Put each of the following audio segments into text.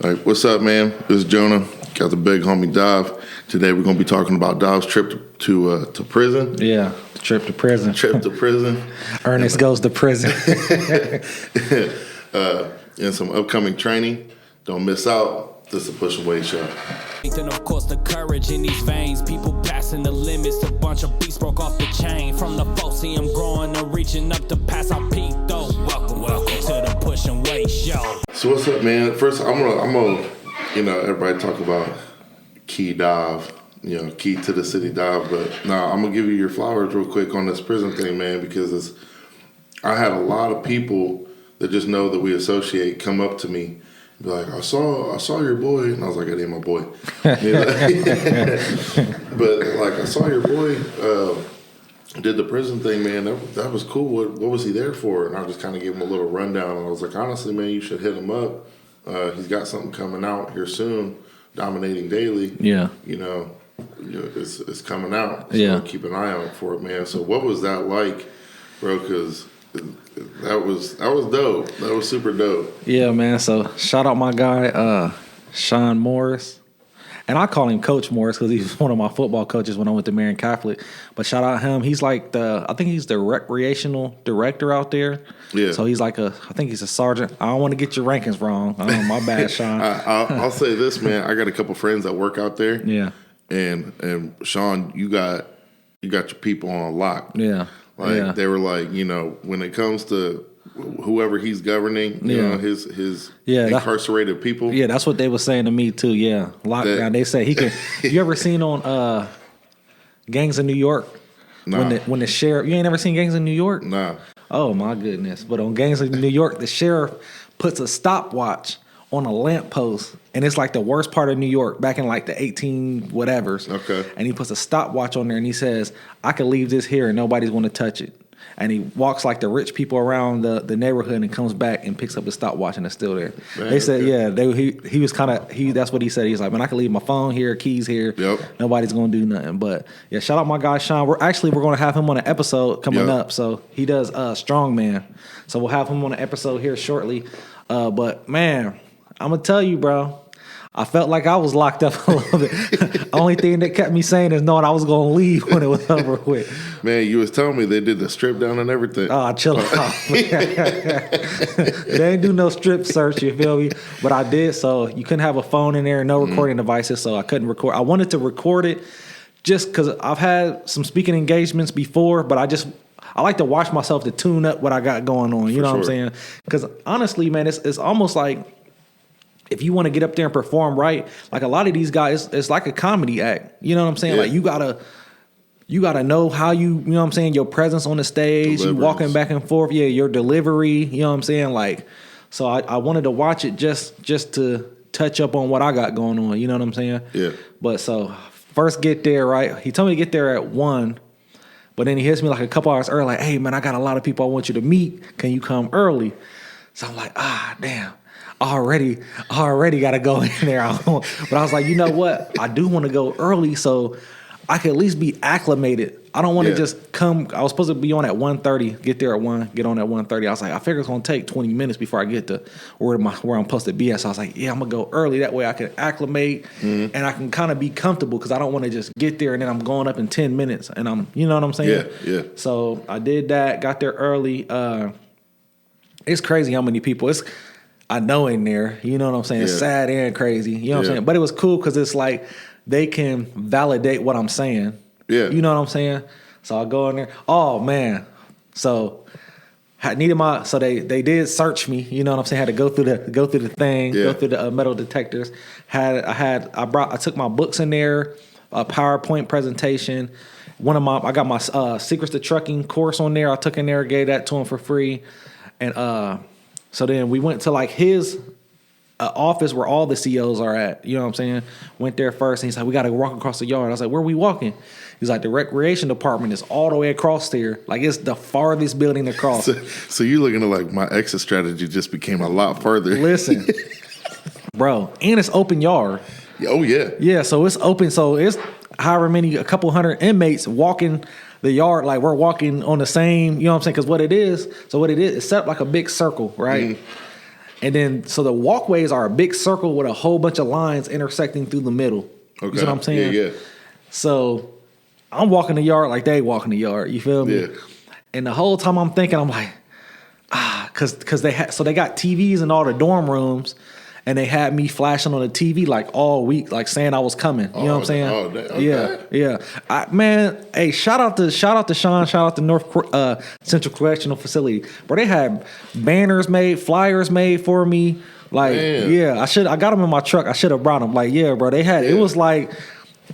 All right, what's up, man? This is Jonah. Got the big homie Dav. Today we're going to be talking about Dav's trip to prison. Yeah, the trip to prison. Trip to prison. Ernest goes to prison. And some upcoming training. Don't miss out. This is a Push Away show. And of course the courage in these veins, people passing the limits, a bunch of beasts broke off the chain. From the falsium growing to reaching up to pass our peak though. Welcome to the Push and Wait show. So what's up, man? First, I'm gonna, everybody talk about key Dav, key to the city Dav, but now I'm gonna give you your flowers real quick on this prison thing, man, because I had a lot of people that just know that we associate come up to me. Be like, I saw your boy, and I was like, I ain't my boy. But like, I saw your boy did the prison thing, man. That was cool. What was he there for? And I just kind of gave him a little rundown, and I was like, honestly, man, you should hit him up. He's got something coming out here soon, Dominating Daily. Yeah, it's coming out. So yeah, keep an eye out for it, man. So what was that like, bro? Because that was dope. That was super dope. Yeah, man. So shout out my guy, Sean Morris. And I call him Coach Morris because he's one of my football coaches when I went to Marion Catholic. But shout out him. He's like I think he's the recreational director out there. Yeah. So he's like I think he's a sergeant. I don't want to get your rankings wrong. My bad, Sean. I'll say this, man. I got a couple friends that work out there. Yeah. And Sean, you got your people on lock. Yeah. They were like, when it comes to whoever he's governing, his incarcerated people. Yeah, that's what they were saying to me too. Yeah, lockdown. They say he can. You ever seen on Gangs of New York? Nah. When the sheriff, you ain't never seen Gangs of New York? Nah. Oh my goodness! But on Gangs of New York, the sheriff puts a stopwatch on a lamppost, and it's like the worst part of New York back in like the 18 whatevers. Okay. And he puts a stopwatch on there, and he says, "I can leave this here, and nobody's going to touch it." And he walks like the rich people around the neighborhood and comes back and picks up the stopwatch and it's still there. Man, they said, he was kind of, that's what he said. He's like, man, I can leave my phone here, keys here. Yep. Nobody's going to do nothing. But yeah, shout out my guy, Sean. We're going to have him on an episode coming up. So he does Strongman. So we'll have him on an episode here shortly. But man, I'm going to tell you, bro, I felt like I was locked up a little bit. Only thing that kept me sane is knowing I was going to leave when it was over with. Man, you was telling me they did the strip down and everything. Oh, chill out. They ain't do no strip search, you feel me? But I did, so you couldn't have a phone in there, no recording devices, so I couldn't record. I wanted to record it just because I've had some speaking engagements before, but I like to watch myself to tune up what I got going on. You know what I'm saying? Because honestly, man, it's almost like, if you want to get up there and perform right, like a lot of these guys, it's like a comedy act. You know what I'm saying? Yeah. Like you gotta know how you know what I'm saying, your presence on the stage, you walking back and forth, your delivery, you know what I'm saying? Like, so I wanted to watch it just to touch up on what I got going on, you know what I'm saying? Yeah. But so first get there, right? He told me to get there at 1, but then he hits me like a couple hours early, like, hey man, I got a lot of people I want you to meet. Can you come early? So I'm like, damn. I already got to go in there. But I was like, you know what? I do want to go early so I can at least be acclimated. I don't want to just come. I was supposed to be on at 1:30, get there at 1, get on at 1:30. I was like, I figure it's going to take 20 minutes before I get to where I'm supposed to be at. So I was like, yeah, I'm going to go early. That way I can acclimate and I can kind of be comfortable because I don't want to just get there and then I'm going up in 10 minutes. And you know what I'm saying? Yeah. So I did that, got there early. It's crazy how many people. I know in there, you know what I'm saying? It's sad and crazy, you know what I'm saying? But it was cool because it's like they can validate what I'm saying. Yeah. You know what I'm saying? So I go in there. Oh, man. So I needed so they did search me, you know what I'm saying? Had to go through the thing, go through the metal detectors. I took my books in there, a PowerPoint presentation. I got my Secrets to Trucking course on there. I took in there, gave that to him for free. And so then we went to like his office where all the COs are at. You know what I'm saying? Went there first, and he's like, we got to walk across the yard. I was like, where are we walking? He's like, the recreation department is all the way across there. Like, it's the farthest building across. So you looking at like my exit strategy just became a lot further. Listen, bro, and it's open yard. Oh, yeah. Yeah, so it's open. So it's a couple hundred inmates walking the yard, like we're walking on the same, you know what I'm saying? Because what it is, it's set up like a big circle, right? Mm-hmm. And then, so the walkways are a big circle with a whole bunch of lines intersecting through the middle. Okay. You know what I'm saying? Yeah. So I'm walking the yard like they walking the yard. You feel me? Yeah. And the whole time I'm thinking, I'm like, because they got TVs in all the dorm rooms, and they had me flashing on the TV like all week, like saying I was coming. You know what I'm saying? Okay. Yeah. Man, hey, shout out to Sean, shout out to North Central Correctional Facility, bro. They had banners made, flyers made for me. Like, Man. I got them in my truck. I should have brought them. Like, yeah, bro. They had it was like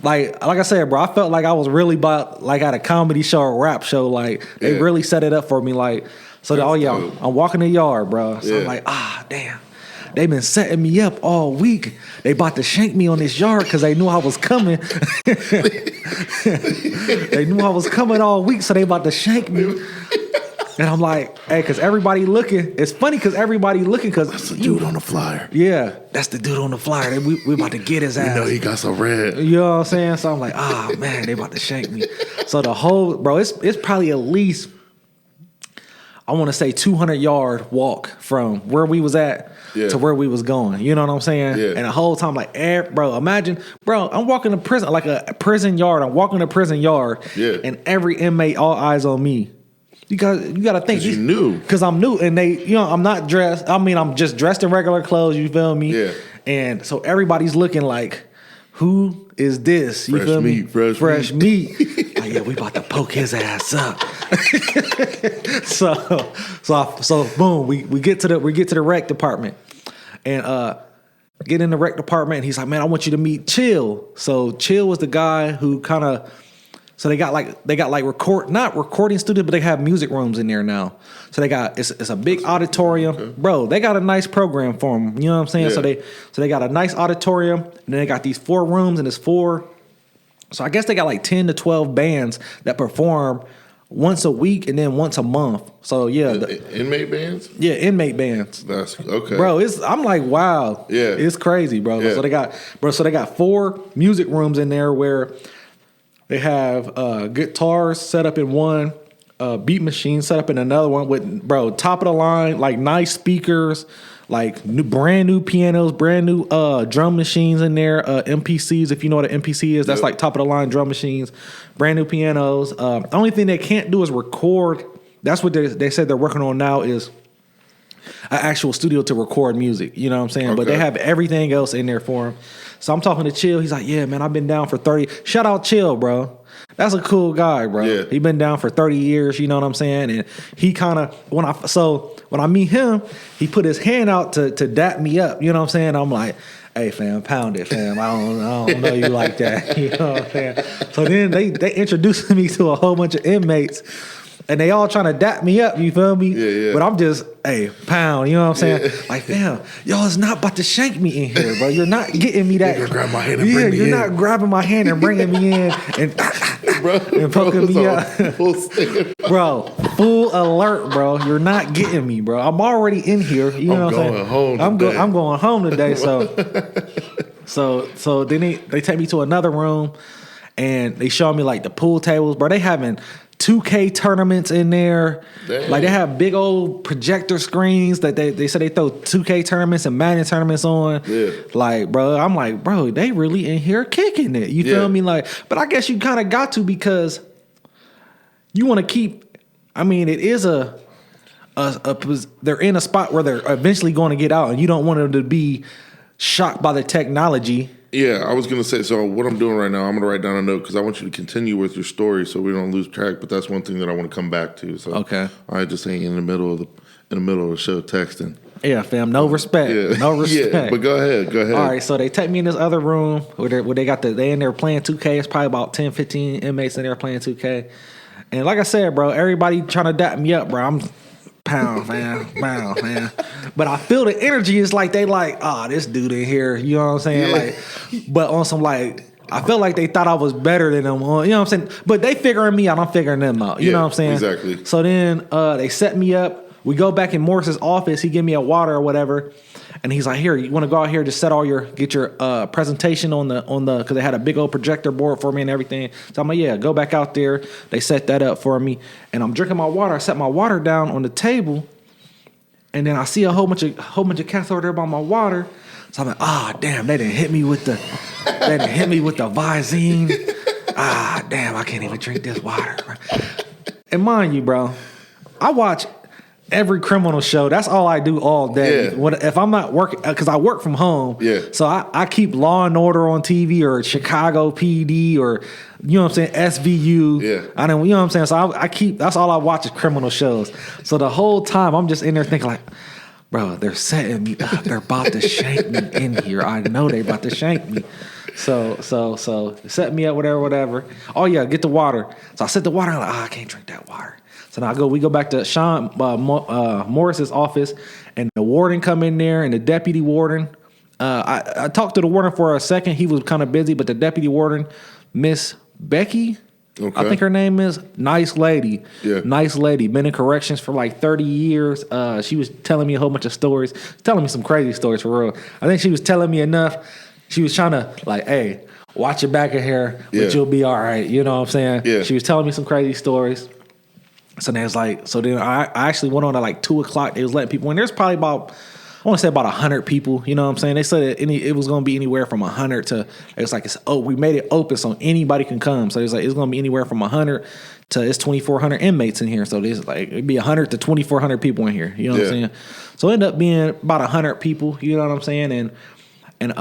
I said, bro, I felt like I was really at a comedy show or rap show. Like, they really set it up for me. Like, so I'm walking the yard, bro. So I'm like, damn. They been setting me up all week. They about to shank me on this yard because they knew I was coming. They knew I was coming all week, so they about to shank me. And I'm like, hey, because everybody looking. It's funny because everybody looking because that's the dude on the flyer. Yeah, that's the dude on the flyer. We about to get his ass. You know he got some red. You know what I'm saying? So I'm like, man, they about to shank me. So the whole, bro, it's probably at least, I want to say 200-yard walk from where we was at to where we was going. You know what I'm saying? Yeah. And the whole time, like, bro, imagine, bro, I'm walking to prison, like a prison yard. I'm walking to prison yard. Yeah. And every inmate, all eyes on me. You got to think. Because you new. Because I'm new. And they, I'm not dressed. I mean, I'm just dressed in regular clothes. You feel me? Yeah. And so everybody's looking like, who is this? You feel me? Fresh meat. Like, yeah, we about to poke his ass up. So boom, we get to the rec department, and get in the rec department. And he's like, man, I want you to meet Chill. So Chill was the guy who kind of. So they got like not recording studio, but they have music rooms in there now. So they got it's a big auditorium, bro. They got a nice program for them. You know what I'm saying? Yeah. So they got a nice auditorium, and then they got these 4 rooms, and it's 4. So I guess they got like 10 to 12 bands that perform once a week and then once a month. So yeah, inmate bands. Yeah, inmate bands. That's okay, bro. I'm like, wow. Yeah, it's crazy, bro. Yeah. So they got 4 music rooms in there where. They have guitars set up in one, beat machine set up in another one with, bro, top of the line, like nice speakers, like brand new pianos, brand new drum machines in there, MPCs, if you know what an MPC is, that's like top of the line drum machines, brand new pianos. The only thing they can't do is record. That's what they said they're working on now is an actual studio to record music. You know what I'm saying? Okay. But they have everything else in there for them. So I'm talking to Chill. He's like, yeah, man, I've been down for 30. Shout out Chill, bro. That's a cool guy, bro. Yeah. He been down for 30 years, you know what I'm saying? And he kind of, when I meet him, he put his hand out to dap me up, you know what I'm saying? I'm like, hey, fam, pound it, fam. I don't know you like that, you know what I'm saying? So then they introduced me to a whole bunch of inmates. And they all trying to dap me up, you feel me? Yeah. But I'm just, hey, pound, you know what I'm saying? Yeah. Like, damn, y'all is not about to shank me in here, bro. You're not getting me that. You're grab my hand and bring me you're in. Not grabbing my hand and bringing me in and poking me up. Bro, full alert, bro. You're not getting me, bro. I'm already in here. You know what I'm saying? I'm going home today. So then they take me to another room and they show me like the pool tables, bro. They having 2K tournaments in there. Dang. Like they have big old projector screens that they say they throw 2K tournaments and Madden tournaments on. Yeah. Like, bro, I'm like, bro, they really in here kicking it. You feel me? Like, but I guess you kind of got to because you want to keep. I mean, it is they're in a spot where they're eventually going to get out, and you don't want them to be shocked by the technology. Yeah, I was going to say, so what I'm doing right now, I'm going to write down a note because I want you to continue with your story so we don't lose track, but that's one thing that I want to come back to. So okay. I just ain't in the middle of the show texting. Yeah, fam, no respect. Yeah. No respect. Yeah, but go ahead. All right, so they take me in this other room where they in there playing 2K. It's probably about 10, 15 inmates in there playing 2K. And like I said, bro, everybody trying to dap me up, bro. I'm pound, man. But I feel the energy is like they like, this dude in here, you know what I'm saying? Yeah. Like, but on some like, I felt like they thought I was better than them, you know what I'm saying? But they figuring me out, I'm figuring them out, you know what I'm saying? Exactly. So then they set me up. We go back in Morris's office. He give me a water or whatever, and he's like, "Here, you want to go out here? Just get your presentation on the because they had a big old projector board for me and everything." So I'm like, "Yeah, go back out there." They set that up for me, and I'm drinking my water. I set my water down on the table, and then I see a whole bunch of cats over there by my water. So I'm like, damn, they didn't hit me with the Visine. Damn, I can't even drink this water. And mind you, bro, I watch every criminal show. That's all I do all day. Yeah. If I'm not working, because I work from home. Yeah. So I keep Law and Order on TV or Chicago PD or, you know what I'm saying, SVU. Yeah. You know what I'm saying? So I keep, that's all I watch is criminal shows. So the whole time I'm just in there thinking like, bro, they're setting me up. They're about to shank me in here. I know they about to shank me. So set me up, whatever. Oh yeah, get the water. So I set the water. I'm like, I can't drink that water. So now we go back to Sean Morris's office, and the warden come in there, and the deputy warden. I talked to the warden for a second. He was kind of busy, but the deputy warden, Miss Becky, I think her name is, nice lady. Yeah. Nice lady. Been in corrections for like 30 years. She was telling me a whole bunch of stories, telling me some crazy stories for real. I think she was telling me enough. She was trying to like, hey, watch your back in here, but you'll be all right. You know what I'm saying? Yeah. She was telling me some crazy stories. So then it's like, I actually went on at like 2:00. They was letting people in. There's probably about, I want to say about 100 people. You know what I'm saying? They said it was going to be anywhere from 100 to, we made it open so anybody can come. So it's going to be anywhere from 100 to, it's 2,400 inmates in here. So there's like, it'd be 100 to 2,400 people in here. You know what I'm saying? So it ended up being about 100 people. You know what I'm saying? And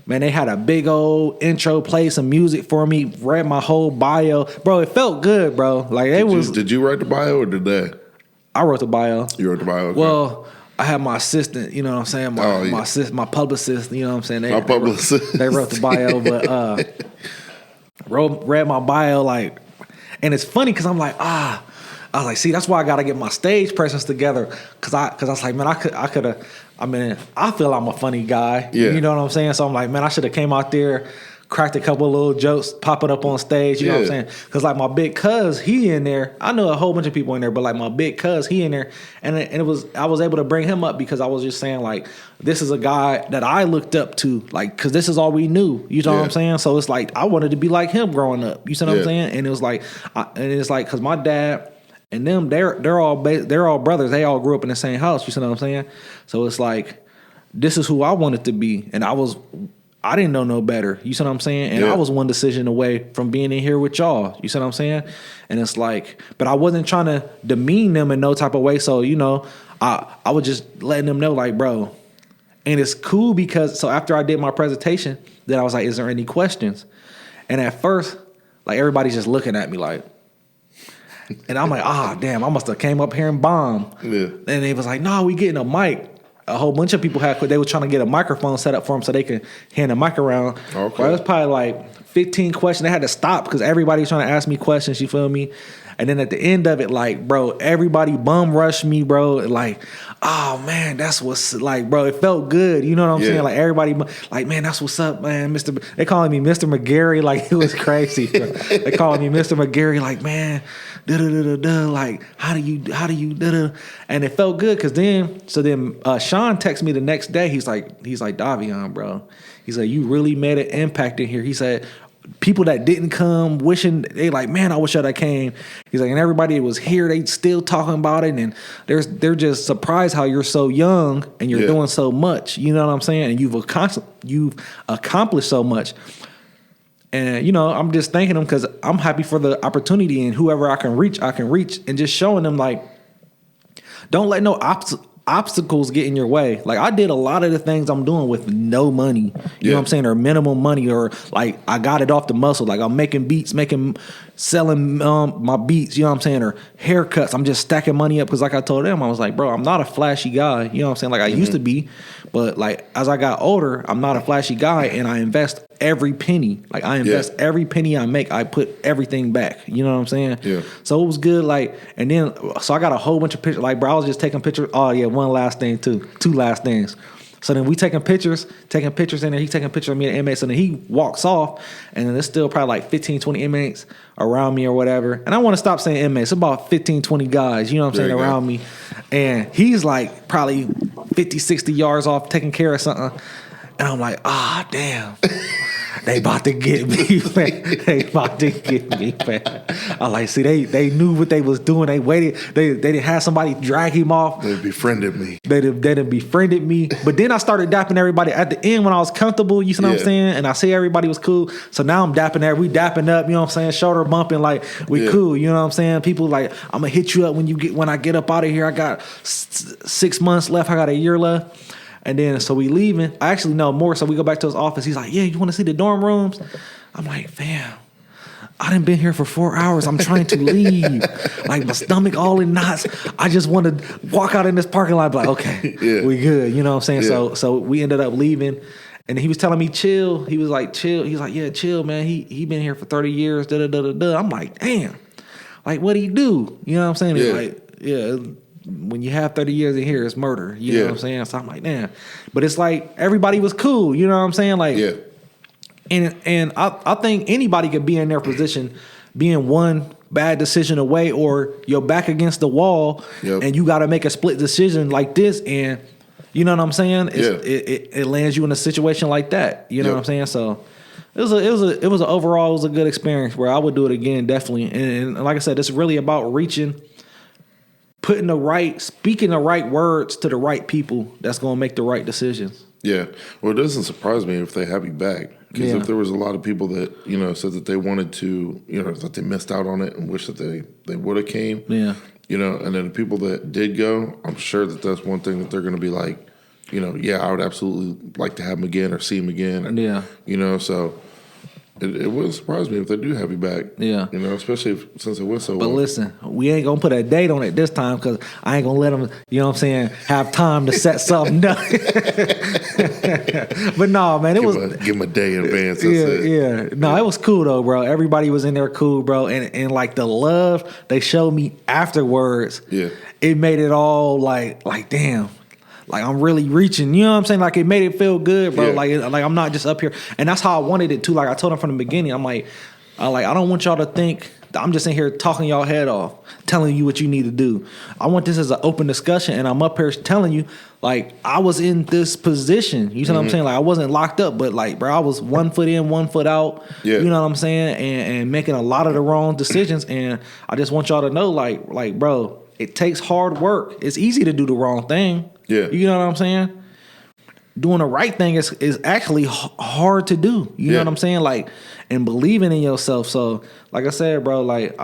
man, they had a big old intro, play some music for me, read my whole bio. Bro, it felt good, bro. Like Did you write the bio or did they? I wrote the bio. You wrote the bio? Okay. Well, I had my assistant, you know what I'm saying? My publicist, you know what I'm saying? They wrote the bio, but read my bio, like, and it's funny because I'm like, I was like, see, that's why I got to get my stage presence together. Cause I was like, man, I feel I'm a funny guy. Yeah. You know what I'm saying? So I'm like, man, I should have came out there, cracked a couple of little jokes, popping up on stage. You know what I'm saying? Cause like my big cuz, he in there. I know a whole bunch of people in there, but like my big cuz, he in there. And I was able to bring him up because I was just saying like, this is a guy that I looked up to, like, cause this is all we knew. You know what I'm saying? So it's like, I wanted to be like him growing up. You see what I'm saying? And it was like, cause my dad, and them, they're all brothers. They all grew up in the same house. You see what I'm saying? So it's like, this is who I wanted to be, and I didn't know no better. You see what I'm saying? And I was one decision away from being in here with y'all. You see what I'm saying? And it's like, but I wasn't trying to demean them in no type of way. So I was just letting them know, like, bro. And it's cool because after I did my presentation, then I was like, is there any questions? And at first, like everybody's just looking at me like. And I'm like, damn, I must have came up here and bombed. Yeah. And they was like, no, we getting a mic. A whole bunch of people they were trying to get a microphone set up for them so they could hand the mic around. Okay. Well, it was probably like 15 questions. They had to stop because everybody was trying to ask me questions, you feel me? And then at the end of it, like, bro, everybody bum rushed me, bro. Like, oh, man, that's what's, like, bro, it felt good. You know what I'm saying? Like, everybody, like, man, that's what's up, man. They calling me Mr. McGarry. Like, it was crazy. They calling me Mr. McGarry. Like, man, da-da-da-da-da. Like, how do you, da-da. And it felt good because then Sean texted me the next day. He's like, Dav, bro. He's like, you really made an impact in here. He said, people that didn't come wishing, they like, man, I wish I came. He's like, and everybody that was here, they still talking about it, and they're just surprised how you're so young and you're doing so much. You know what I'm saying? And you've accomplished so much. And I'm just thanking them because I'm happy for the opportunity, and whoever I can reach, and just showing them like, don't let no obstacles get in your way. Like I did a lot of the things I'm doing with no money, you know what I'm saying, or minimum money, or like I got it off the muscle. Like I'm making beats, selling my beats, you know what I'm saying, or haircuts. I'm just stacking money up because like I told them, I was like, bro, I'm not a flashy guy, you know what I'm saying. Like I used to be, but like as I got older, I'm not a flashy guy, and I invest every penny. Like I invest every penny I make. I put everything back. You know what I'm saying? Yeah. So it was good. Like, and then so I got a whole bunch of pictures. Like, bro, I was just taking pictures. Oh yeah, one last thing too. Two last things. So then we taking pictures in there. He taking pictures of me and inmates, and then he walks off, and then there's still probably like 15, 20 inmates around me or whatever. And I want to stop saying inmates. It's about 15, 20 guys, you know what I'm saying, around me. And he's like probably 50, 60 yards off taking care of something. And I'm like, damn. They about to get me, man. They about to get me, man. I like, see, they knew what they was doing. They waited. They didn't have somebody drag him off. They befriended me. They done befriended me. But then I started dapping everybody at the end when I was comfortable, you know what I'm saying? And I see everybody was cool. So now I'm dapping we dapping up, you know what I'm saying? Shoulder bumping, like, we cool, you know what I'm saying? People like, I'm gonna hit you up when I get up out of here. I got 6 months left, I got a year left. And then so we leaving. I actually know more. So we go back to his office. He's like, yeah, you want to see the dorm rooms? I'm like, fam, I done been here for 4 hours. I'm trying to leave. Like my stomach all in knots. I just want to walk out in this parking lot. Like, okay, we good. You know what I'm saying? Yeah. So we ended up leaving. And he was telling me chill. He was like, chill. He's like, yeah, chill, man. He been here for 30 years. Da da da da da. I'm like, damn. Like, what'd he do? You know what I'm saying? He's like, yeah. When you have 30 years in here, it's murder. You know what I'm saying? So I'm like, damn. But it's like everybody was cool. You know what I'm saying? Like, and I think anybody could be in their position, being one bad decision away, or you're back against the wall, and you got to make a split decision like this, and you know what I'm saying? It lands you in a situation like that. You know what I'm saying? So it was a good experience where I would do it again, definitely. And like I said, it's really about reaching. Speaking the right words to the right people that's going to make the right decisions. Yeah. Well, it doesn't surprise me if they have you back. Because if there was a lot of people that, said that they wanted to, that they missed out on it and wish that they would have came. Yeah. And then the people that did go, I'm sure that that's one thing that they're going to be like, I would absolutely like to have them again or see them again. And, so it wouldn't surprise me if they do have you back. Yeah. Especially since it went so well. But listen, we ain't going to put a date on it this time because I ain't going to let them, have time to set something up. But no, man, give them a day in advance. Yeah. No, it was cool though, bro. Everybody was in there cool, bro. And like the love they showed me afterwards, it made it all like damn. Like I'm really reaching, you know what I'm saying? Like it made it feel good, bro. Yeah. Like I'm not just up here, and that's how I wanted it too. Like I told him from the beginning, I'm like, I don't want y'all to think that I'm just in here talking y'all head off, telling you what you need to do. I want this as an open discussion, and I'm up here telling you, like I was in this position. You know what I'm saying? Like I wasn't locked up, but like, bro, I was 1 foot in, 1 foot out. Yeah. You know what I'm saying? And making a lot of the wrong decisions. And I just want y'all to know, like, bro, it takes hard work. It's easy to do the wrong thing. Yeah. You know what I'm saying? Doing the right thing is actually hard to do. You know what I'm saying? Like, and believing in yourself. So, like I said, bro, like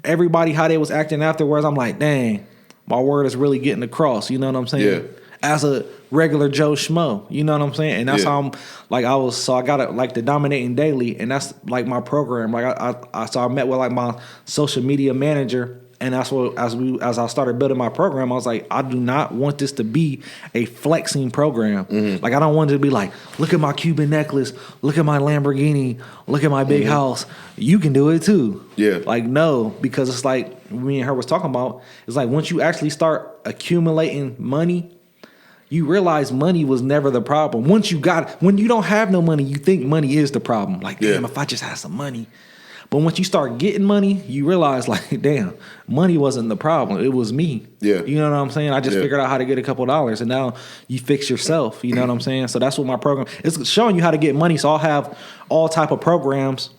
everybody, how they was acting afterwards, I'm like, dang, my word is really getting across. You know what I'm saying? Yeah. As a regular Joe Schmo. You know what I'm saying? And that's how I'm, like, I got it, like, the Dominating Daily, and that's, like, my program. Like, I met with, like, my social media manager. And that's what, as I started building my program, I was like, I do not want this to be a flexing program. Mm-hmm. Like, I don't want it to be like, look at my Cuban necklace, look at my Lamborghini, look at my big house. You can do it too. Yeah. Like, no, because it's like me and her was talking about. It's like once you actually start accumulating money, you realize money was never the problem. When you don't have no money, you think money is the problem. Like, damn, if I just had some money. But once you start getting money, you realize, like, damn, money wasn't the problem. It was me. Yeah. You know what I'm saying? I just figured out how to get a couple of dollars, and now you fix yourself. You know what I'm saying? So that's what my program is, showing you how to get money. So I'll have all type of programs,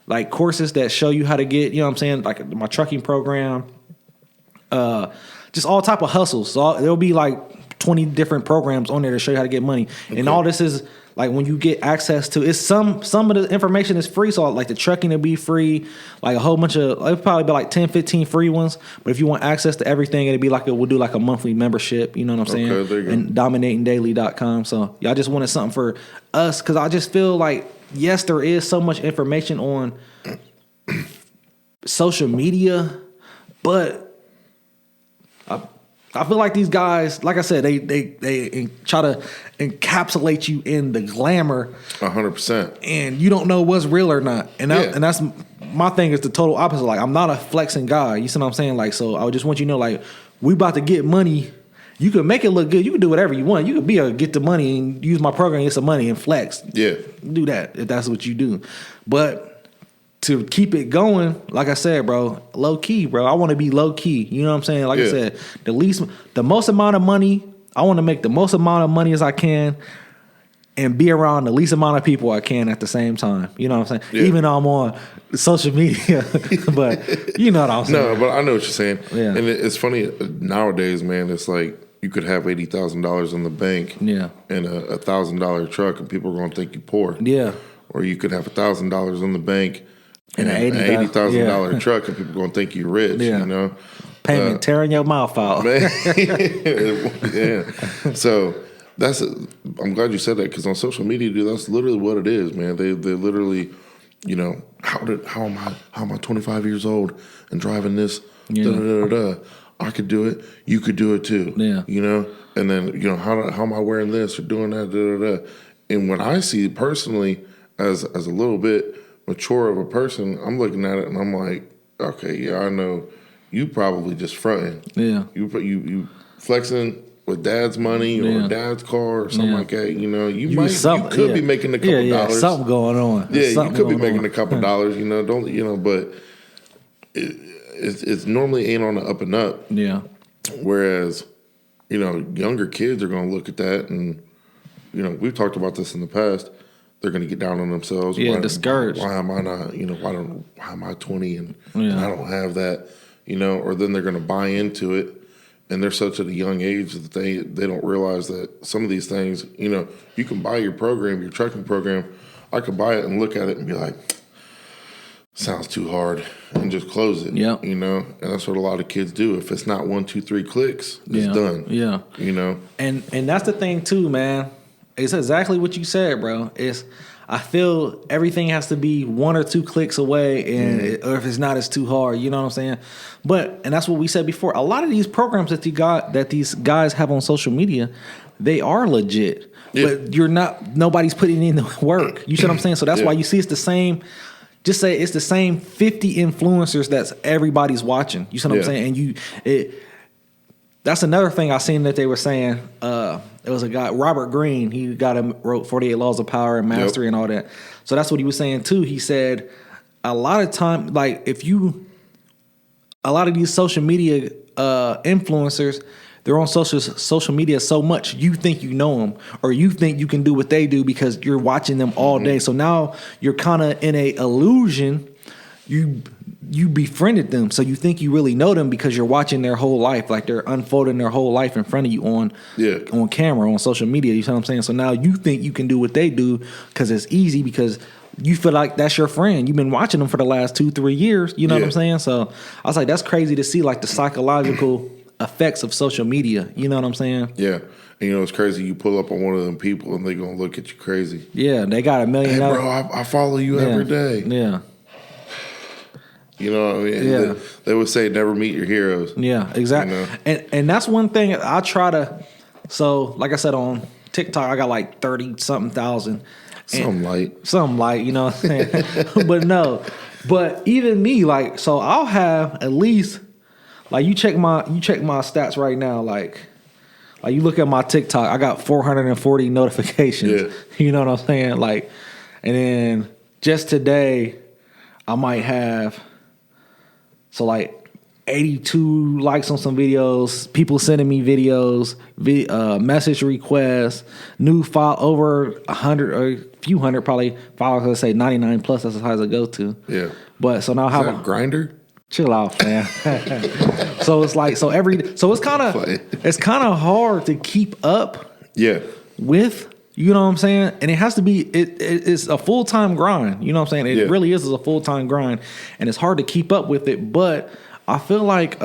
like courses that show you how to get, you know what I'm saying, like my trucking program, just all type of hustles. So there'll be like 20 different programs on there to show you how to get money. Okay. And all this is, like, when you get access to, it's some of the information is free. So like the trucking will be free, like a whole bunch of, it'll probably be like 10, 15 free ones. But if you want access to everything, it'll be like, we'll do like a monthly membership. You know what I'm saying? Okay, there you go. And dominatingdaily.com. So I just wanted something for us, because I just feel like, yes, there is so much information on social media, but I feel like these guys, like I said, they try to encapsulate you in the glamour. 100%. And you don't know what's real or not. And that's my thing, is the total opposite. Like, I'm not a flexing guy. You see what I'm saying? Like, so I just want you to know, like, we about to get money. You can make it look good. You can do whatever you want. You could get the money and use my program, get some money and flex. Yeah. Do that if that's what you do. But to keep it going, like I said, bro, low key, bro. I want to be low key. You know what I'm saying? Like I said, the most amount of money, I want to make the most amount of money as I can and be around the least amount of people I can at the same time. You know what I'm saying? Yeah. Even though I'm on social media, but you know what I'm saying. No, but I know what you're saying. Yeah. And it's funny nowadays, man. It's like you could have $80,000 in the bank, Yeah. and a $1,000 truck, and people are going to think you poor. Yeah. Or you could have $1,000 in the bank and And an an $80,000 yeah. truck, and people are going to think you're rich. Yeah. You know, Payment tearing your mouth out. man. Yeah. So I'm glad you said that, because on social media, dude, that's literally what it is, man. They literally, you know, how am I 25 years old and driving this? Yeah. Da, da, da, da. I could do it. You could do it too. Yeah. You know, and then, you know, how am I wearing this or doing that? Da, da, da. And when I see personally as a little bit mature of a person, I'm looking at it and I'm like, okay, yeah, I know you probably just fronting. Yeah. You flexing with dad's money or Yeah. dad's car or something Yeah. like that. You know, you something- could be making a couple dollars. Something going on. Yeah, Something you could be going making on. a couple dollars. You know, don't you know? But it's normally ain't on the up and up. Yeah. Whereas, you know, younger kids are going to look at that, and you know, we've talked about this in the past. They're going to get down on themselves. Yeah, discouraged. Why am I not? You know, why am I 20 and Yeah. I don't have that? You know, or then they're going to buy into it, and they're such at a young age that they don't realize that some of these things. You know, you can buy your program, your trucking program. I could buy it and look at it and be like, sounds too hard, and just close it. Yeah. You know, and that's what a lot of kids do. If it's not 1, 2, 3 clicks, it's Yeah. done. Yeah. You know. And that's the thing too, man. It's exactly what you said, bro. I feel everything has to be 1 or 2 clicks away, and or if it's not, it's too hard. You know what I'm saying? And that's what we said before. A lot of these programs that these guys have on social media, they are legit. Yeah. But nobody's putting in the work. You see what I'm saying? So that's Yeah. why you see it's the same. Just say it's the same 50 influencers that's everybody's watching. You see what I'm Yeah. saying? And that's another thing I seen that they were saying. It was a guy, Robert Greene. He wrote 48 Laws of Power and Mastery and all that. So that's what he was saying too. He said a lot of time, like a lot of these social media influencers, they're on social media so much you think you know them, or you think you can do what they do because you're watching them all day. So now you're kind of in a illusion. You befriended them, so you think you really know them because you're watching their whole life, like they're unfolding their whole life in front of you on camera, on social media. You know what I'm saying? So now you think you can do what they do because it's easy, because you feel like that's your friend. You've been watching them for the last 2-3 years. You know what I'm saying? So I was like, that's crazy to see, like the psychological effects of social media. You know what I'm saying? Yeah. And you know, it's crazy. You pull up on one of them people and they're going to look at you crazy. Yeah, they got $1 million. Hey, bro, I follow you every day. Yeah. You know what I mean? Yeah. They would say never meet your heroes. Yeah, exactly. You know? And that's one thing I try to. So, like I said, on TikTok, I got like 30-something thousand. Something light. You know what I'm saying? But even me, like, so I'll have at least, like, you check my stats right now, like you look at my TikTok, I got 440 notifications. Yeah. You know what I'm saying? Like, and then just today, I might have, so like 82 likes on some videos, people sending me videos, message requests, new file, over 100 or a few hundred probably followers. Let's say 99 plus. That's as high as I go to. Yeah. But so now Is how that Grindr? Chill out, man. So it's like, so it's kind of hard to keep up. Yeah. With, you know what I'm saying? And it has to be, it's a full-time grind. You know what I'm saying? It really is a full-time grind. And it's hard to keep up with it. But I feel like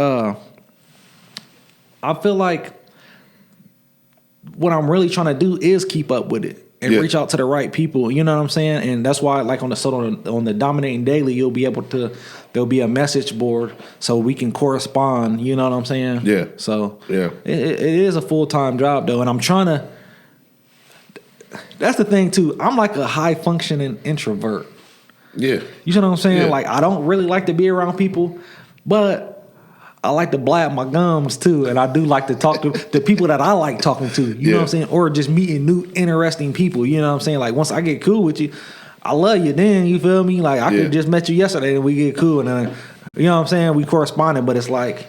what I'm really trying to do is keep up with it and reach out to the right people. You know what I'm saying? And that's why, like on the Dominating Daily, there'll be a message board so we can correspond. You know what I'm saying? Yeah. So yeah, it is a full-time job though, and I'm trying to. That's the thing too. I'm like a high functioning introvert. Yeah. You know what I'm saying? Yeah. Like, I don't really like to be around people, but I like to blab my gums too, and I do like to talk to the people that I like talking to. You know what I'm saying? Or just meeting new interesting people. You know what I'm saying? Like, once I get cool with you, I love you. Then you feel me? Like, I could just met you yesterday and we get cool, and then, you know what I'm saying? We corresponded, but it's like,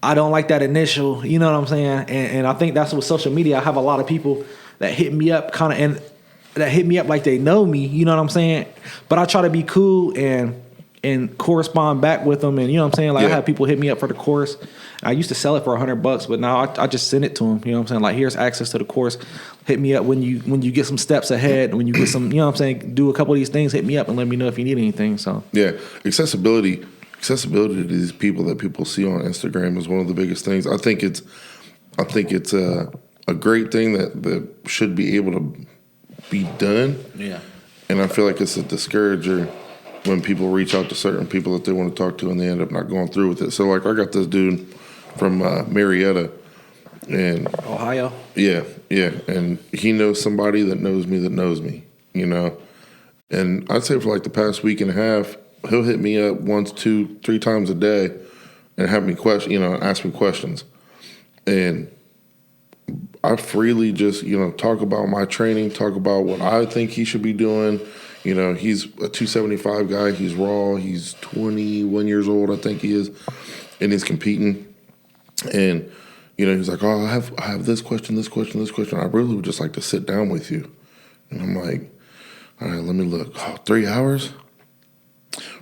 I don't like that initial. You know what I'm saying? And I think that's with social media. I have a lot of people that hit me up and that hit me up like they know me, you know what I'm saying? But I try to be cool and correspond back with them, and you know what I'm saying? Like I have people hit me up for the course. I used to sell it for $100, but now I just send it to them. You know what I'm saying? Like, here's access to the course. Hit me up when you get some steps ahead. When you get some, you know what I'm saying? Do a couple of these things. Hit me up and let me know if you need anything. So accessibility to these people that people see on Instagram is one of the biggest things. I think it's a great thing that should be able to be done. Yeah. And I feel like it's a discourager when people reach out to certain people that they want to talk to and they end up not going through with it. So like I got this dude from Marietta, and Ohio. Yeah, and he knows somebody that knows me, you know. And I'd say for like the past week and a half, he'll hit me up once, 2, 3 times a day, and have me ask me questions, and I freely just talk about my training, talk about what I think he should be doing. You know, he's a 275 guy. He's raw. He's 21 years old, I think he is, and he's competing. And he's like, "Oh, I have this question. I really would just like to sit down with you." And I'm like, "All right, let me look. 3 hours?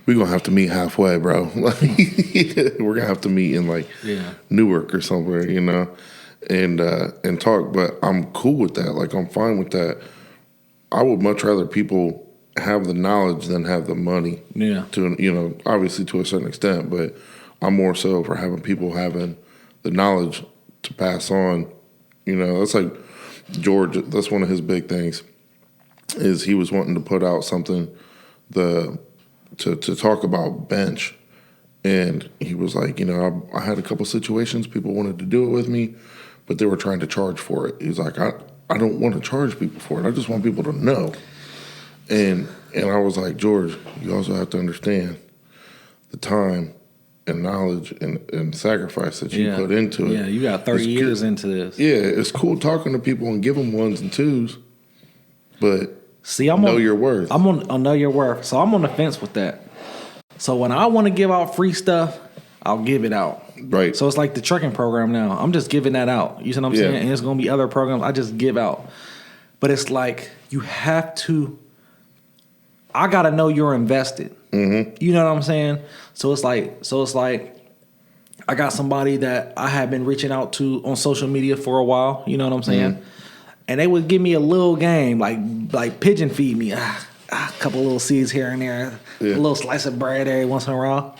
We're gonna have to meet halfway, bro. We're gonna have to meet in Newark or somewhere, and talk." But I'm cool with that. Like, I'm fine with that. I would much rather people have the knowledge than have the money. Yeah. To obviously to a certain extent, but I'm more so for having people having the knowledge to pass on. That's like George. That's one of his big things. Is he was wanting to put out something to talk about bench, and he was like, I had a couple situations people wanted to do it with me, but they were trying to charge for it. He's like, I don't want to charge people for it. I just want people to know. And I was like, George, you also have to understand the time and knowledge and sacrifice that you put into it. Yeah, you got 30 years into this. Yeah, it's cool talking to people and give them 1s and 2s, but know your worth. I'll know your worth. So I'm on the fence with that. So when I want to give out free stuff, I'll give it out. Right. So it's like the trucking program now. I'm just giving that out. You see what I'm saying? And there's going to be other programs I just give out. But it's like you have to, I got to know you're invested. Mm-hmm. You know what I'm saying? So it's like I got somebody that I have been reaching out to on social media for a while. You know what I'm saying? Mm-hmm. And they would give me a little game, like pigeon feed me, a couple little seeds here and there, a little slice of bread every once in a while.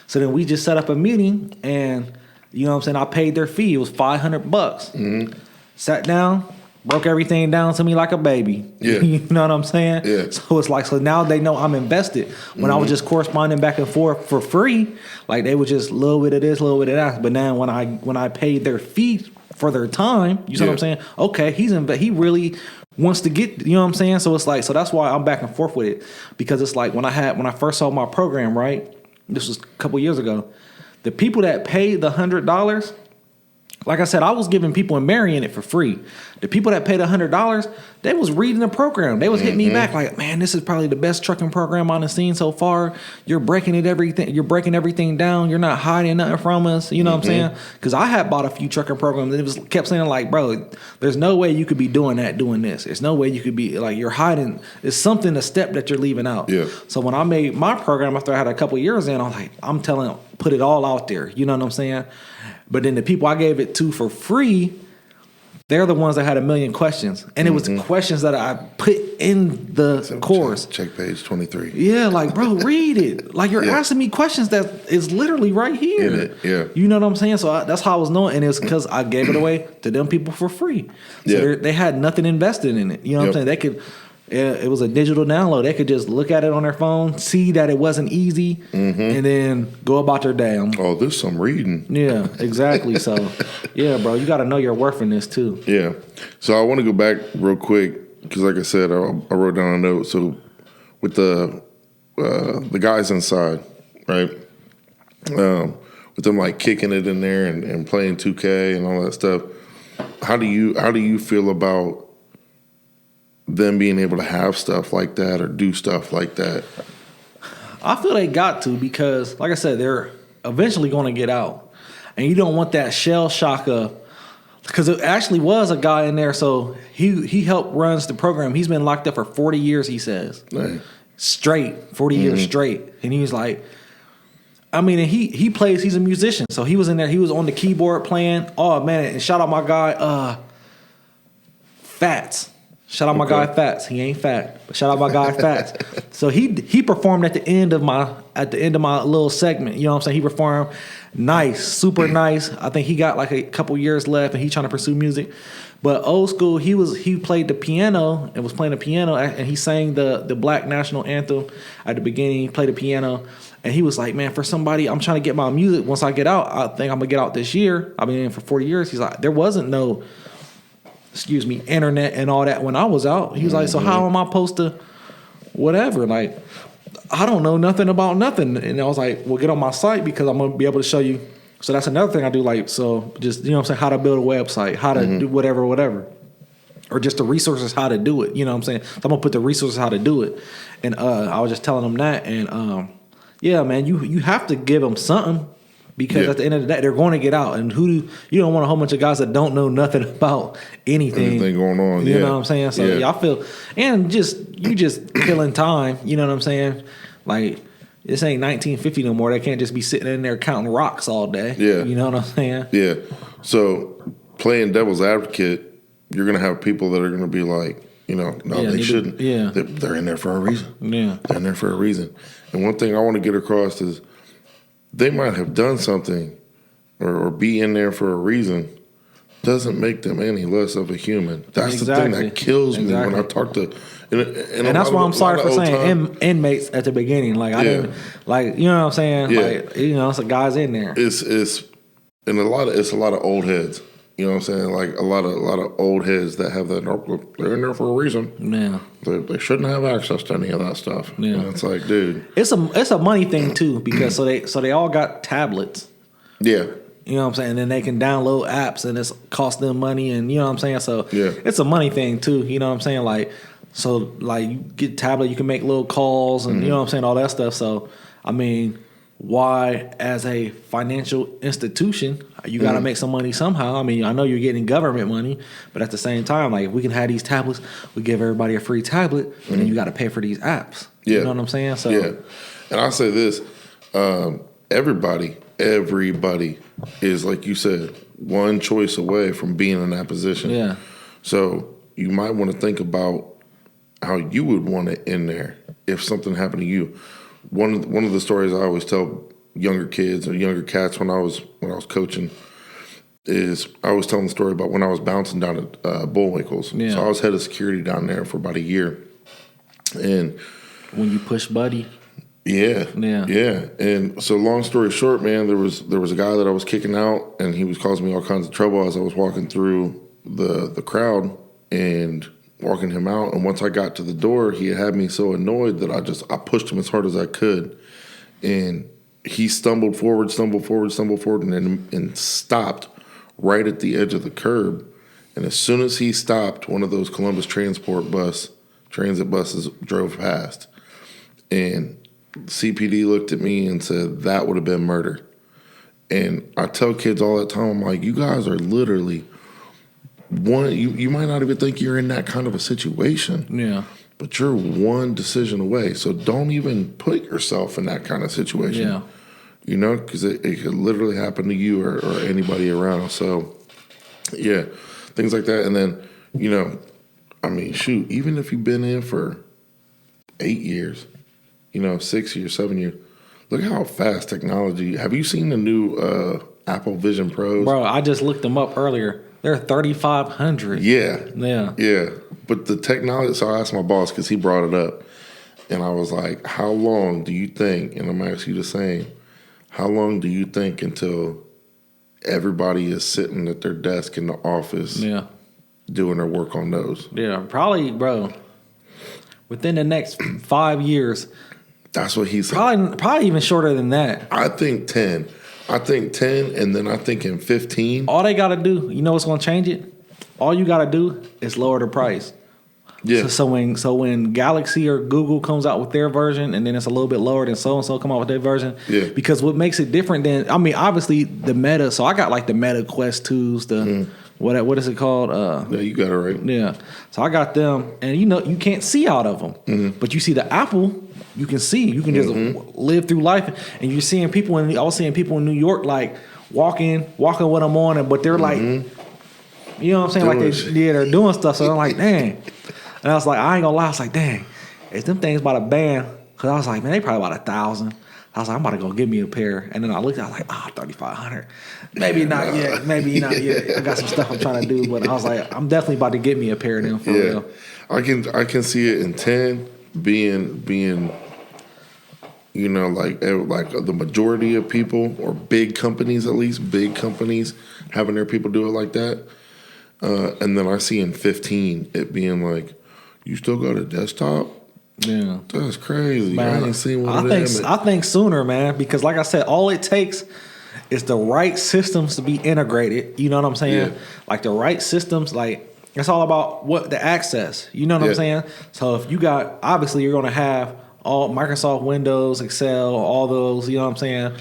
So then we just set up a meeting, and you know what I'm saying, I paid their fee. It was $500. Mm-hmm. Sat down, broke everything down to me like a baby. Yeah. You know what I'm saying? Yeah. So it's like, so now they know I'm invested. When I was just corresponding back and forth for free, like they would just a little bit of this, a little bit of that. But now when I paid their fee for their time, you see what I'm saying? Okay, he really wants to get, you know what I'm saying? So it's like, so that's why I'm back and forth with it, because it's like when I first saw my program, right? This was a couple years ago. The people that paid the $100, like I said, I was giving people in Marion it for free. The people that paid $100, they was reading the program. They was hitting me back like, "Man, this is probably the best trucking program I've seen so far. You're breaking everything down. You're not hiding nothing from us." You know what I'm saying? Because I had bought a few trucking programs, and it kept saying like, "Bro, there's no way you could be doing this. There's no way you could be like, you're hiding. It's something, a step that you're leaving out." Yeah. So when I made my program after I had a couple years in, I'm telling, put it all out there. You know what I'm saying? But then the people I gave it to for free, they're the ones that had a million questions. And it was the questions that I put in the course. Check page 23. Yeah, like, bro, read it. Like, you're asking me questions that is literally right here. In it, yeah. You know what I'm saying? So that's how I was knowing. And it's because I gave it away to them people for free. So they had nothing invested in it. You know what I'm saying? They could... It was a digital download. They could just look at it on their phone, see that it wasn't easy, and then go about their day. Oh, there's some reading. Yeah, exactly. So, yeah, bro, you got to know your worth in this too. Yeah. So I want to go back real quick because, like I said, I wrote down a note. So with the guys inside, right? With them like kicking it in there and playing 2K and all that stuff. How do you feel about them being able to have stuff like that or do stuff like that? I feel they got to, because, like I said, they're eventually going to get out. And you don't want that shell shock of, because it actually was a guy in there. So he helped runs the program. He's been locked up for 40 years. He says straight, 40 years straight. And he was like, I mean, and he plays. He's a musician, so he was in there. He was on the keyboard playing. Oh man! And shout out my guy, Fats. Shout out my guy Fats. He ain't fat, but shout out my guy Fats. So he performed at the end of my little segment. You know what I'm saying? He performed nice, super nice. I think he got like a couple years left, and he's trying to pursue music. But old school, he played the piano and was playing the piano, and he sang the Black National Anthem at the beginning. He played the piano. And he was like, man, for somebody, I'm trying to get my music. Once I get out, I think I'm going to get out this year. I've been in for 40 years. He's like, there wasn't no, internet and all that when I was out. He was like, so how am I supposed to whatever? Like, I don't know nothing about nothing. And I was like, well, get on my site because I'm going to be able to show you. So that's another thing I do. Like, so just, you know what I'm saying, how to build a website, how to do whatever. Or just the resources how to do it. You know what I'm saying? So I'm going to put the resources how to do it. And I was just telling them that. And, yeah, man, you have to give them something because at the end of the day, they're going to get out. And you don't want a whole bunch of guys that don't know nothing about anything going on. You know what I'm saying? So I feel, and you just killing time. You know what I'm saying? Like, this ain't 1950 no more. They can't just be sitting in there counting rocks all day. Yeah, you know what I'm saying? Yeah. So playing devil's advocate, you're going to have people that are going to be like, they shouldn't. They're in there for a reason. Yeah, they're in there for a reason. And one thing I want to get across is they might have done something or be in there for a reason doesn't make them any less of a human. That's the thing that kills me when I talk to. And that's why I'm sorry for saying inmates at the beginning. Like I didn't, like, you know what I'm saying? Yeah. Like, it's a guys in there. It's a lot of old heads. You know what I'm saying? Like a lot of old heads that have that. They're in there for a reason. Yeah, they shouldn't have access to any of that stuff. Yeah, and it's like, dude, it's a money thing too because so they all got tablets. Yeah, you know what I'm saying. And then they can download apps and it's cost them money and you know what I'm saying. So it's a money thing too. You know what I'm saying? Like you get tablet, you can make little calls and you know what I'm saying, all that stuff. So I mean, why as a financial institution you got to make some money somehow? I mean, I know you're getting government money, but at the same time, like if we can have these tablets, we give everybody a free tablet, and then you got to pay for these apps. You know what I'm saying? So and I'll say this: everybody is, like you said, one choice away from being in that position. Yeah. So you might want to think about how you would want it in there if something happened to you. One of the stories I always tell younger kids or younger cats when I was coaching is I was telling the story about when I was bouncing down at Bullwinkles. Yeah. So I was head of security down there for about a year. And when you push Buddy. Yeah. And so long story short, man, there was a guy that I was kicking out and he was causing me all kinds of trouble as I was walking through the crowd and walking him out. And once I got to the door, he had me so annoyed that I pushed him as hard as I could. And he stumbled forward, and stopped right at the edge of the curb. And as soon as he stopped, one of those Columbus transit buses drove past. And CPD looked at me and said, that would have been murder. And I tell kids all the time, I'm like, you guys are literally you might not even think you're in that kind of a situation. Yeah. But you're one decision away. So don't even put yourself in that kind of situation. Yeah. You know, because it could literally happen to you or anybody around. So, yeah, things like that. And then, I mean, shoot, even if you've been in for 8 years, 6 years, 7 years, look how fast technology. Have you seen the new Apple Vision Pros? Bro, I just looked them up earlier. They're $3,500. Yeah. But the technology, so I asked my boss because he brought it up. And I was like, how long do you think, and I'm asking you the same, how long do you think until everybody is sitting at their desk in the office doing their work on those? Yeah, probably, bro, within the next 5 years. That's what he said. Probably even shorter than that. I think 10. And then I think in 15. All they got to do, you know what's going to change it? All you got to do is lower the price. Yeah. So when Galaxy or Google comes out with their version and then it's a little bit lower than so-and-so come out with their version. Yeah. Because what makes it different than, I mean, obviously the Meta, so I got like the Meta Quest 2s, what is it called? Yeah, you got it right. Yeah. So I got them, and you can't see out of them, but you see the Apple. You can see. You can just live through life, and you're seeing people. I was seeing people in New York like walking with them on, but they're like, you know what I'm saying? They're doing stuff. So I'm like, dang. And I was like, I ain't gonna lie. I was like, dang, if them things about a band, because I was like, man, they probably about 1,000. I was like, I'm about to go get me a pair. And then I looked, I was like, 3,500. Maybe not yet. Maybe not yet. I got some stuff I'm trying to do, but I was like, I'm definitely about to get me a pair of them for real. I can see it in 10 being like the majority of people, or big companies at least, having their people do it like that. And then I see in 15 it being like, you still got a desktop? Yeah, that's crazy. Man, I ain't seen one of them. I think sooner, man, because like I said, all it takes is the right systems to be integrated. You know what I'm saying? Yeah. Like the right systems, like it's all about what the access. You know what I'm saying? So if you got, obviously you're going to have all Microsoft Windows, Excel, all those. You know what I'm saying?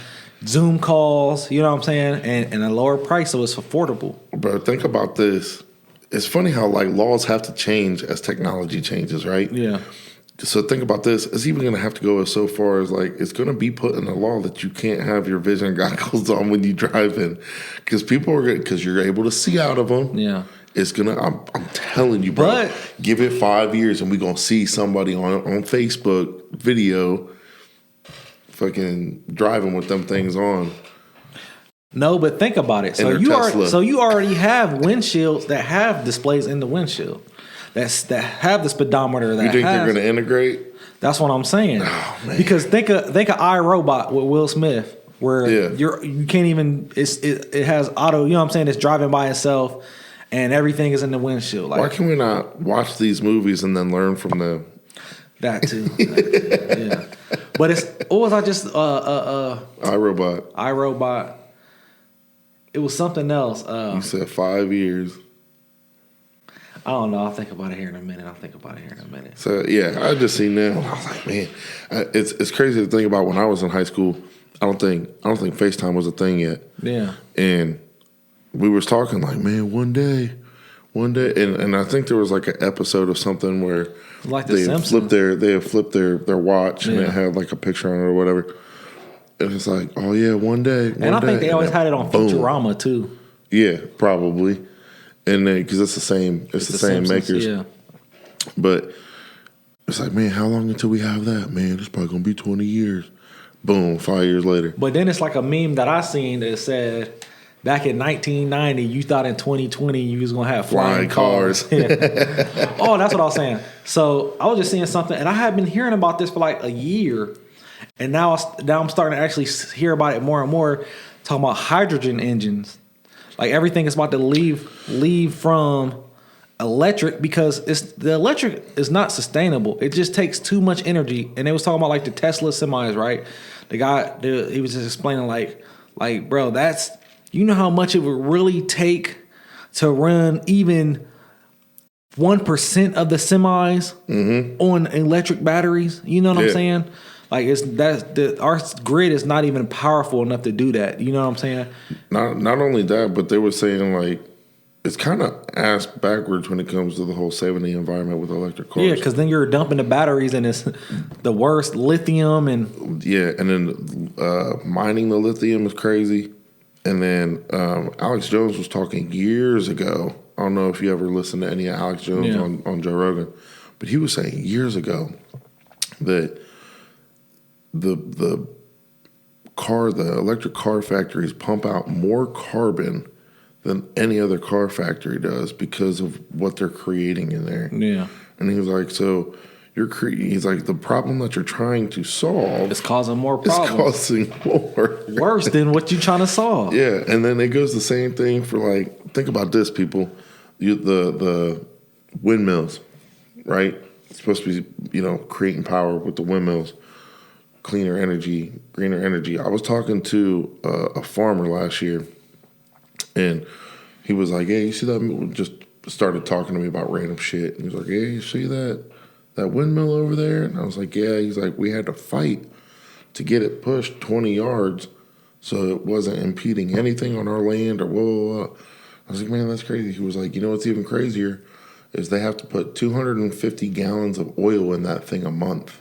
Zoom calls. You know what I'm saying? And a lower price, so it's affordable. Bro, think about this. It's funny how like laws have to change as technology changes, right? Yeah. So think about this. It's even going to have to go so far as like it's going to be put in the law that you can't have your vision goggles on when you drive in, because because you're able to see out of them. Yeah, it's gonna. I'm telling you, bro. But give it 5 years and we're gonna see somebody on Facebook video, fucking driving with them things on. No, but think about it. So you already have windshields that have displays in the windshield. That have the speedometer. That you think they're going to integrate? That's what I'm saying. Oh, man. Because think of iRobot with Will Smith, where you can't even. It has auto. You know what I'm saying? It's driving by itself, and everything is in the windshield. Like, why can we not watch these movies and then learn from them? That too. Yeah. But what was I just iRobot. It was something else. You said 5 years. I don't know. I'll think about it here in a minute. So yeah, I just seen that. I was like, man, it's crazy to think about. When I was in high school, I don't think FaceTime was a thing yet. Yeah. And we was talking like, man, one day, and I think there was like an episode of something where like they flipped their watch and it had like a picture on it or whatever. And it's like, oh yeah, one day. And I think they always had it on Futurama too. Yeah, probably. And then, because it's the same makers. Yeah. But it's like, man, how long until we have that? Man, it's probably going to be 20 years. Boom, 5 years later. But then it's like a meme that I seen that said, back in 1990, you thought in 2020 you was going to have flying cars. Yeah. Oh, that's what I was saying. So I was just seeing something, and I had been hearing about this for like a year. And now I'm starting to actually hear about it more and more, talking about hydrogen engines. Like everything is about to leave from electric, because the electric is not sustainable. It just takes too much energy. And they was talking about like the Tesla semis, right? The guy, he was just explaining like bro, that's, you know how much it would really take to run even 1% of the semis on electric batteries. You know what I'm saying? Like our grid is not even powerful enough to do that. You know what I'm saying? Not only that, but they were saying like it's kind of ass backwards when it comes to the whole saving the environment with electric cars. Yeah, because then you're dumping the batteries and it's the worst lithium and then mining the lithium is crazy. And then Alex Jones was talking years ago. I don't know if you ever listened to any of Alex Jones on Joe Rogan, but he was saying years ago that the electric car factories pump out more carbon than any other car factory does because of what they're creating in there. Yeah. And he was like, so he's like, the problem that you're trying to solve is causing more problems. It's causing more. Worse than what you're trying to solve. Yeah. And then it goes the same thing for like, think about this, people. The windmills, right? It's supposed to be, creating power with the windmills. Cleaner energy, greener energy. I was talking to a farmer last year, and he was like, "Hey, you see that?" Just started talking to me about random shit. And he was like, "Hey, you see that windmill over there?" And I was like, "Yeah." He's like, "We had to fight to get it pushed 20 yards, so it wasn't impeding anything on our land or blah blah blah." I was like, man, that's crazy. He was like, you know what's even crazier is they have to put 250 gallons of oil in that thing a month.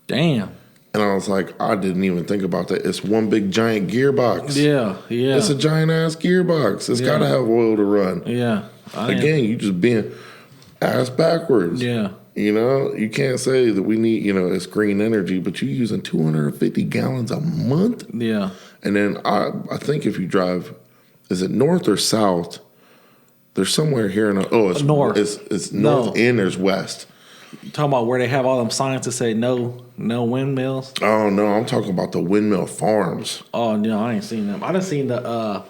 Damn. And I was like, I didn't even think about that. It's one big giant gearbox. Yeah. It's a giant ass gearbox. It's got to have oil to run. Yeah. Again, you just being ass backwards. Yeah. You know, you can't say that we need, it's green energy, but you're using 250 gallons a month. Yeah. And then I think if you drive, is it north or south? There's somewhere here it's north. It's north and there's west. You talking about where they have all them signs that say no windmills? Oh no, I'm talking about the windmill farms. Oh no, I ain't seen them. I done seen the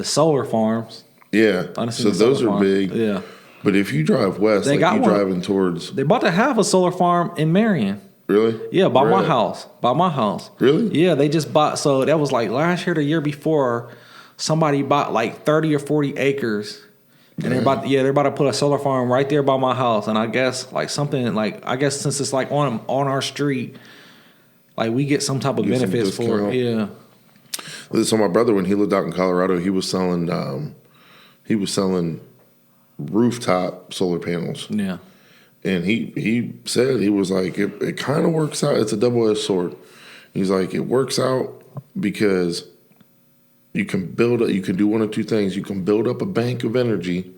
solar farms. Yeah, so those are big. Yeah, but if you drive west, they got you one. Driving towards. They about to have a solar farm in Marion. Really? Yeah, by my house. By my house. Really? Yeah, they just bought. So that was like last year, the year before. Somebody bought like 30 or 40 acres. And they're about to put a solar farm right there by my house. And I guess since it's like on our street, like we get some type of benefits for it. Yeah. So my brother, when he lived out in Colorado, he was selling rooftop solar panels. Yeah. And he said, he was like, it kind of works out. It's a double-edged sword. He's like, it works out because you can do one of two things. You can build up a bank of energy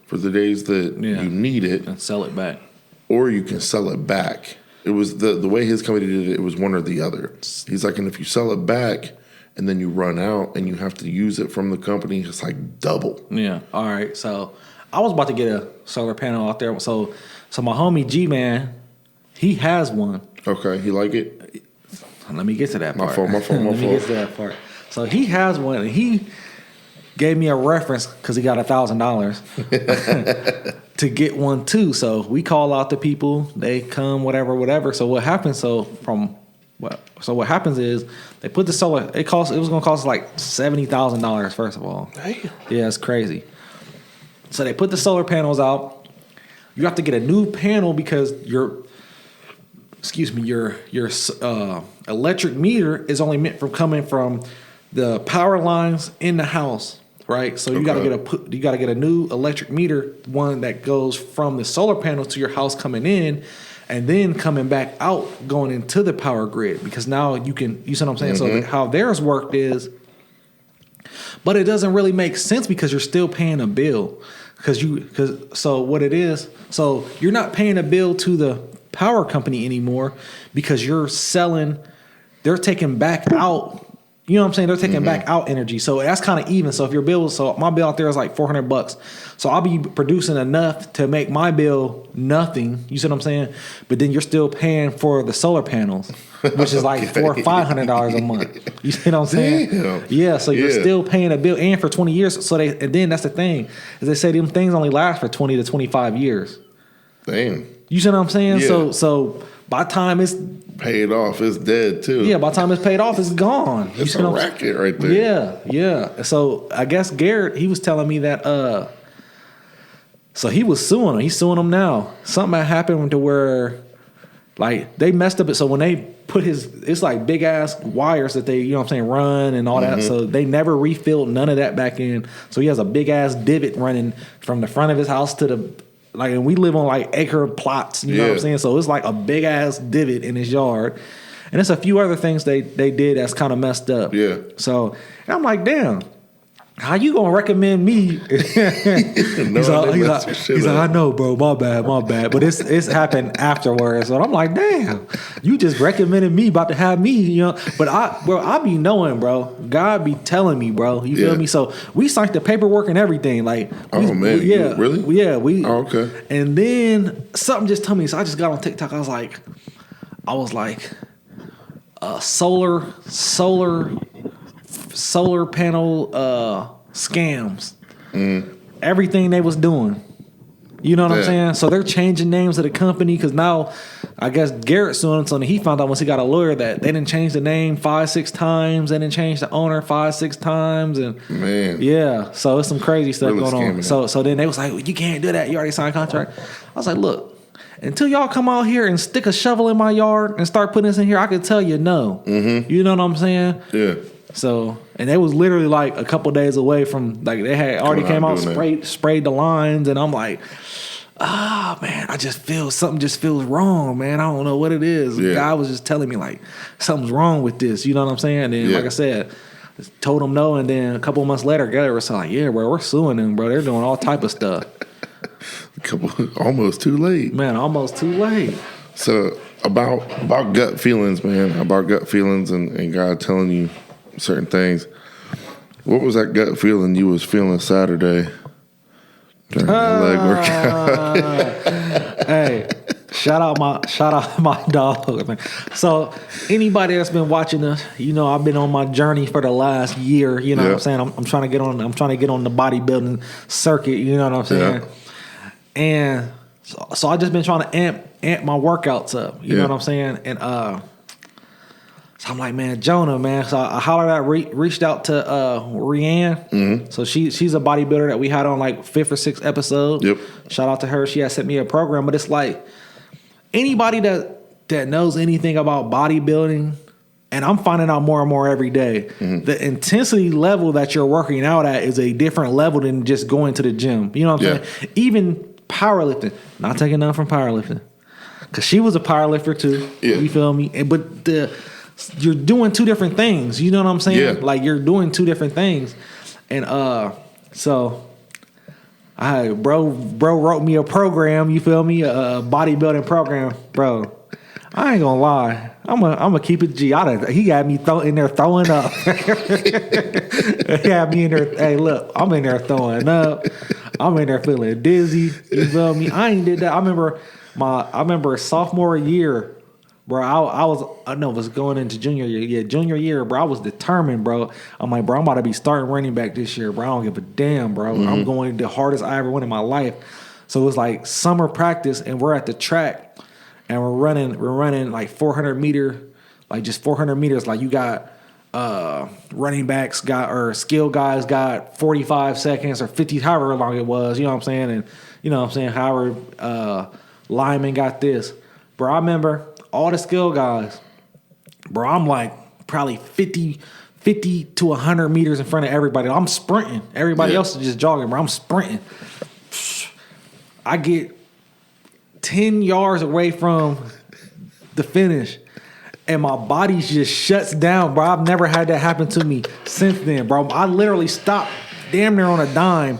for the days that you need it. And sell it back. Or you can sell it back. It was the way his company did it, it was one or the other. He's like, and if you sell it back and then you run out and you have to use it from the company, it's like double. Yeah. All right. So I was about to get a solar panel out there. So my homie G-Man, he has one. Okay. He like it? Let me get to that part. My fault. Let me get to that part. So he has one, and he gave me a reference because he got $1,000 to get one too. So we call out the people, they come, whatever. So what happens? What happens is they put the solar. It was going to cost like $70,000 first of all. Damn. Yeah, it's crazy. So they put the solar panels out. You have to get a new panel because your electric meter is only meant for coming from the power lines in the house, right? So you got to get a new electric meter, one that goes from the solar panels to your house coming in, and then coming back out going into the power grid because now you see what I'm saying? Mm-hmm. So how theirs worked is, but it doesn't really make sense because you're still paying a bill so what it is, so you're not paying a bill to the power company anymore because they're taking back out. You know what I'm saying? They're taking back out energy. So that's kind of even. So if your bill, so my bill out there is like $400. So I'll be producing enough to make my bill nothing. You see what I'm saying? But then you're still paying for the solar panels, which is like $400 or $500 a month. You see what I'm saying? Damn. Yeah. So you're still paying a bill and for 20 years. And then that's the thing is they say them things only last for 20 to 25 years. Damn. You see what I'm saying? Yeah. So by the time it's paid off, it's dead too. Yeah, by the time it's paid off, it's gone. It's a racket right there. Yeah. So I guess Garrett, he was telling me that so he was suing him. He's suing him now. Something had happened to where like they messed up it. So when they put it's like big ass wires that they, you know what I'm saying, run and all that. So they never refilled none of that back in. So he has a big ass divot running from the front of his house to the like, and we live on like acre plots, you know what I'm saying? So it's like a big ass divot in his yard. And there's a few other things they did that's kind of messed up. Yeah. So, and I'm like, damn, how you gonna recommend me? He's like, I know, bro, my bad. But it's happened afterwards. So I'm like, damn, you just recommended me about to have me, you know. But I be knowing, bro. God be telling me, bro. You feel me? So we signed the paperwork and everything. Like, really? Yeah, we. Oh, okay. And then something just told me. So I just got on TikTok. I was like, solar panel scams. Everything they was doing. You know what I'm saying? So they're changing names of the company because now I guess Garrett's suing something. He found out once he got a lawyer that they didn't change the name 5-6 times. They didn't change the owner 5-6 times. And yeah, so it's some crazy stuff going on. So then they was like, well, you can't do that. You already signed a contract. I was like, look, until y'all come out here and stick a shovel in my yard and start putting this in here, I can tell you no. You know what I'm saying? Yeah. So And they was literally like a couple days away from, like, they had already came out, sprayed the lines, and I'm like, man, something just feels wrong, man. I don't know what it is. The guy was just telling me, like, something's wrong with this. You know what I'm saying? And then, like I said, told him no, and then a couple months later, they were like, yeah, bro, we're suing them, bro. They're doing all type of stuff. Almost too late. Man, almost too late. So about gut feelings, man, and God telling you certain things. What was that gut feeling you was feeling Saturday during the leg workout? Hey, shout out my dog, man. So anybody that's been watching us, you know, I've been on my journey for the last year. You know what I'm saying? I'm trying to get on. I'm trying to get on the bodybuilding circuit. You know what I'm saying? Yeah. And so I just been trying to amp my workouts up. You know what I'm saying? And so I'm like, man, Jonah, man. So I hollered out, reached out to Rianne. Mm-hmm. So she's a bodybuilder that we had on like 5th or 6th episode. Yep. Shout out to her. She had sent me a program, but it's like anybody that knows anything about bodybuilding, and I'm finding out more and more every day, the intensity level that you're working out at is a different level than just going to the gym. You know what I'm saying? Even powerlifting. Not taking nothing from powerlifting, because she was a powerlifter too. Yeah. You feel me? But you're doing two different things. You know what I'm saying? Yeah. Like, you're doing two different things. And so bro wrote me a program, you feel me? A bodybuilding program, bro. I ain't gonna lie. I'm gonna keep it G. He got me in there throwing up. He had me in there. Hey, look, I'm in there throwing up. I'm in there feeling dizzy. You feel me? I ain't did that. I remember sophomore year, bro. I was going into junior year. Yeah, junior year, bro. I was determined, bro. I'm like, bro, I'm about to be starting running back this year, bro. I don't give a damn, bro. Mm-hmm. I'm going the hardest I ever went in my life. So it was like summer practice, and we're at the track, and we're running like 400 meter, like just 400 meters. Like, you got running backs or skill guys got 45 seconds or 50, however long it was. You know what I'm saying? And you know what I'm saying? However, lineman got this, bro. I remember all the skill guys, bro, I'm like probably 50 to 100 meters in front of everybody. I'm sprinting. Everybody else is just jogging, bro. I'm sprinting. I get 10 yards away from the finish, and my body just shuts down, bro. I've never had that happen to me since then, bro. I literally stopped damn near on a dime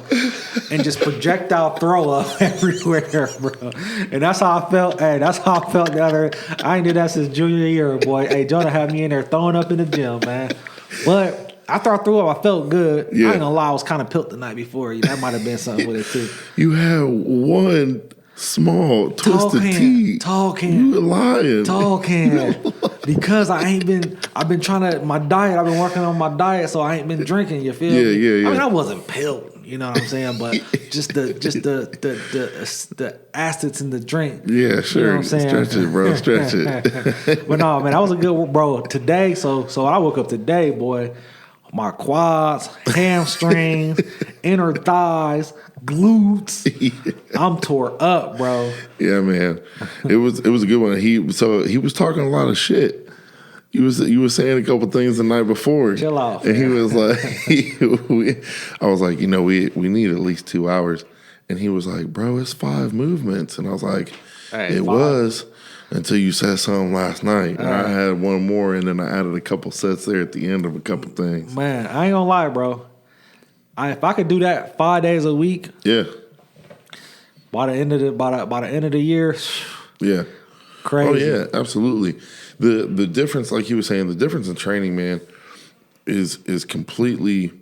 and just projectile throw up everywhere, bro. And that's how I felt. Hey, that's how I felt the other. I ain't did that since junior year, boy. Hey, Jonah had me in there throwing up in the gym, man. But after I threw up, I felt good. Yeah. I ain't gonna lie, I was kind of pilt the night before. That might have been something with it too. You had one small twisted teeth. Talking. You lying. Talking. Because I've been trying to, my diet, I've been working on my diet, so I ain't been drinking, you feel me? Yeah. I mean, I wasn't pilt, you know what I'm saying? But just the acids in the drink. Yeah, sure. You know what I'm saying? Stretch it, bro. Stretch it. But no, man, that was a good, bro. Today, so when I woke up today, boy, my quads, hamstrings, inner thighs, glutes. I'm tore up, bro. Yeah, man. It was a good one. He was talking a lot of shit. You was saying a couple things the night before. Chill out. And he was like, I was like, you know, we need at least 2 hours. And he was like, bro, it's 5 movements. And I was like, it was until you said something last night. I had one more, and then I added a couple sets there at the end of a couple things. Man, I ain't gonna lie, bro. If I could do that 5 days a week, by the end of the year, crazy. Oh yeah, absolutely. The difference, like you were saying, the difference in training, man, is completely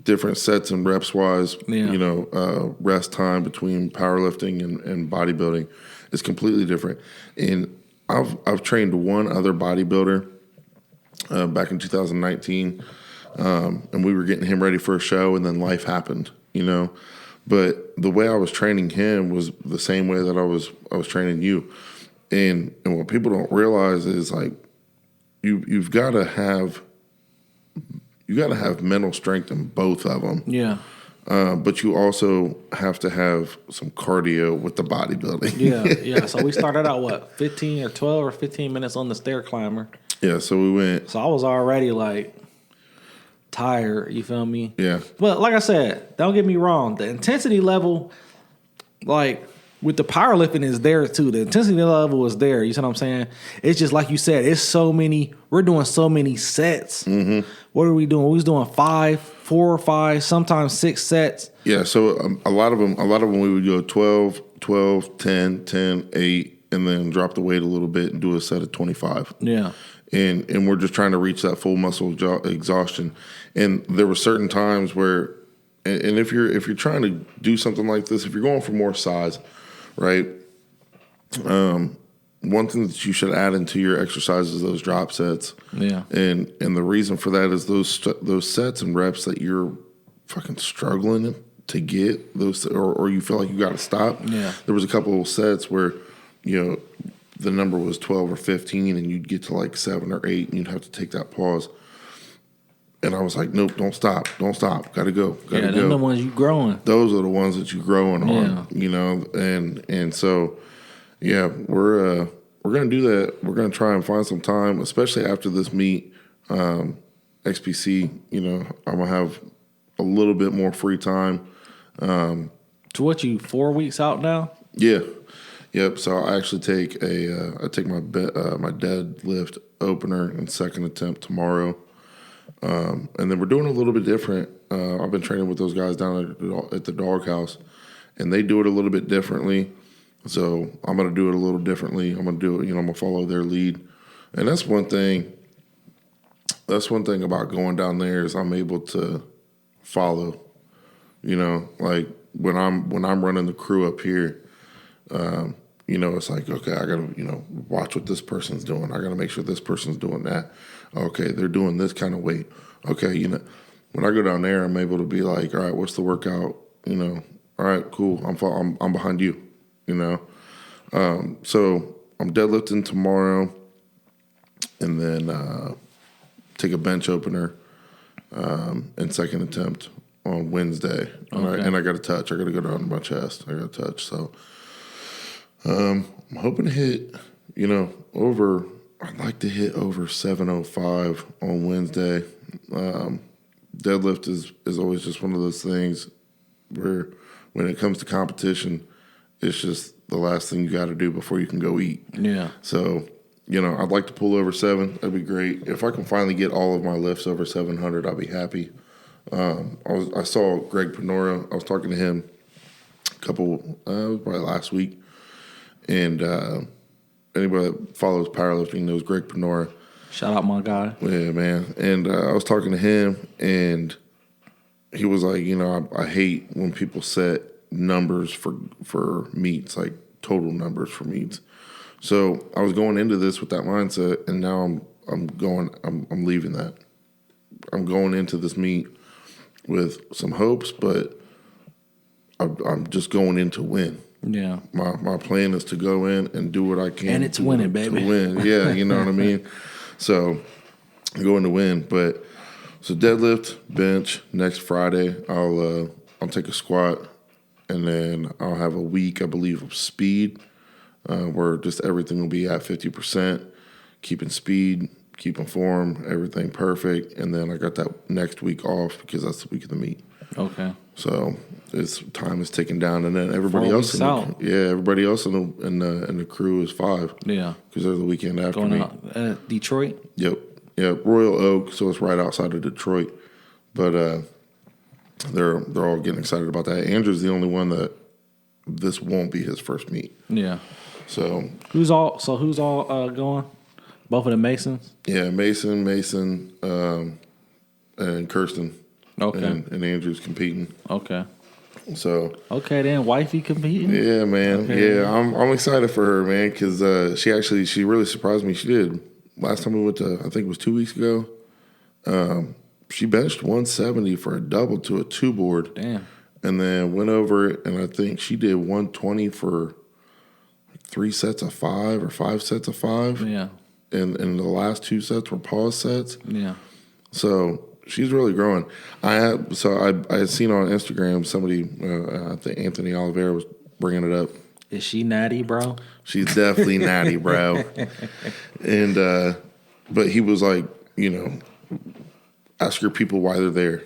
different sets and reps wise. Yeah. You know, rest time between powerlifting and bodybuilding is completely different. And I've trained one other bodybuilder back in 2019. And we were getting him ready for a show, and then life happened, you know. But the way I was training him was the same way that I was training you. And what people don't realize is, like, you've got to have mental strength in both of them. Yeah. But you also have to have some cardio with the bodybuilding. Yeah. So we started out 15 or 12 or 15 minutes on the stair climber. Yeah. So we went. So I was already like. tired. You feel me? Yeah. But like I said, don't get me wrong. The intensity level, like with the powerlifting, is there too. The intensity level is there. You see what I'm saying? It's just like you said. It's so many. We're doing so many sets. Mm-hmm. What are we doing? We was doing 4 or 5, sometimes 6 sets. Yeah. So a lot of them, we would go 12, 10, 10, 8, and then drop the weight a little bit and do a set of 25. Yeah. And we're just trying to reach that full muscle exhaustion. And there were certain times where, and if you're trying to do something like this, if you're going for more size, right? One thing that you should add into your exercises is those drop sets. Yeah. And the reason for that is those sets and reps that you're fucking struggling to get those, or you feel like you got to stop. Yeah. There was a couple of sets where, the number was 12 or 15, and you'd get to like 7 or 8, and you'd have to take that pause. And I was like, nope, don't stop, gotta go, Those are the ones you growing. Those are the ones that you're growing on, and so, yeah, we're gonna do that. We're gonna try and find some time, especially after this meet, XPC. I'm gonna have a little bit more free time. To what, you 4 weeks out now? Yeah. Yep. So I actually take I take my deadlift opener and second attempt tomorrow, and then we're doing a little bit different. I've been training with those guys down at the doghouse, and they do it a little bit differently. So I'm gonna do it a little differently. I'm gonna do it. I'm gonna follow their lead, and that's one thing. That's one thing about going down there is I'm able to follow. Like when I'm running the crew up here. It's like, okay, I gotta, watch what this person's doing. I gotta make sure this person's doing that. Okay, they're doing this kind of weight. Okay, when I go down there, I'm able to be like, all right, what's the workout? All right, cool. I'm behind you. So I'm deadlifting tomorrow, and then take a bench opener, and second attempt on Wednesday. Okay. And I got to touch. I got to go down to my chest. I got to touch. So. I'm hoping to hit, I'd like to hit over 705 on Wednesday. Deadlift is always just one of those things where when it comes to competition, it's just the last thing you got to do before you can go eat. Yeah. So, I'd like to pull over 7. That'd be great. If I can finally get all of my lifts over 700, I'll be happy. I saw Greg Panora. I was talking to him probably last week. And anybody that follows powerlifting knows Greg Panora. Shout out my guy. Yeah, man. And I was talking to him, and he was like, I hate when people set numbers for meets, like total numbers for meets. So I was going into this with that mindset, and now I'm leaving that. I'm going into this meet with some hopes, but I'm just going in to win. Yeah. My plan is to go in and do what I can. And it's winning, baby. To win. Yeah, you know what I mean? So I'm going to win. But so deadlift, bench, next Friday I'll take a squat, and then I'll have a week, I believe, of speed, where just everything will be at 50%, keeping speed, keeping form, everything perfect. And then I got that next week off because that's the week of the meet. Okay. So time is ticking down, and then everybody else, everybody else in the crew is 5. Yeah, because they're the weekend after going me. Out, Detroit. Yep, Royal Oak, so it's right outside of Detroit. But they're all getting excited about that. Andrew's the only one that this won't be his first meet. Yeah. So who's all going? Both of the Masons. Yeah, Mason, and Kirsten. Okay. And Andrew's competing. Okay. So. Okay, then wifey competing. Yeah, man. Okay. Yeah, I'm excited for her, man, because she really surprised me. She did. Last time we went to, I think it was 2 weeks ago. She benched 170 for a double to a 2 board. Damn. And then went over it, and I think she did 120 for 3 sets of 5 or 5 sets of 5. Yeah. And the last 2 sets were pause sets. Yeah. So. She's really growing. I had seen on Instagram somebody, I think Anthony Oliveira was bringing it up. Is she natty, bro? She's definitely natty, bro. And but he was like, ask your people why they're there.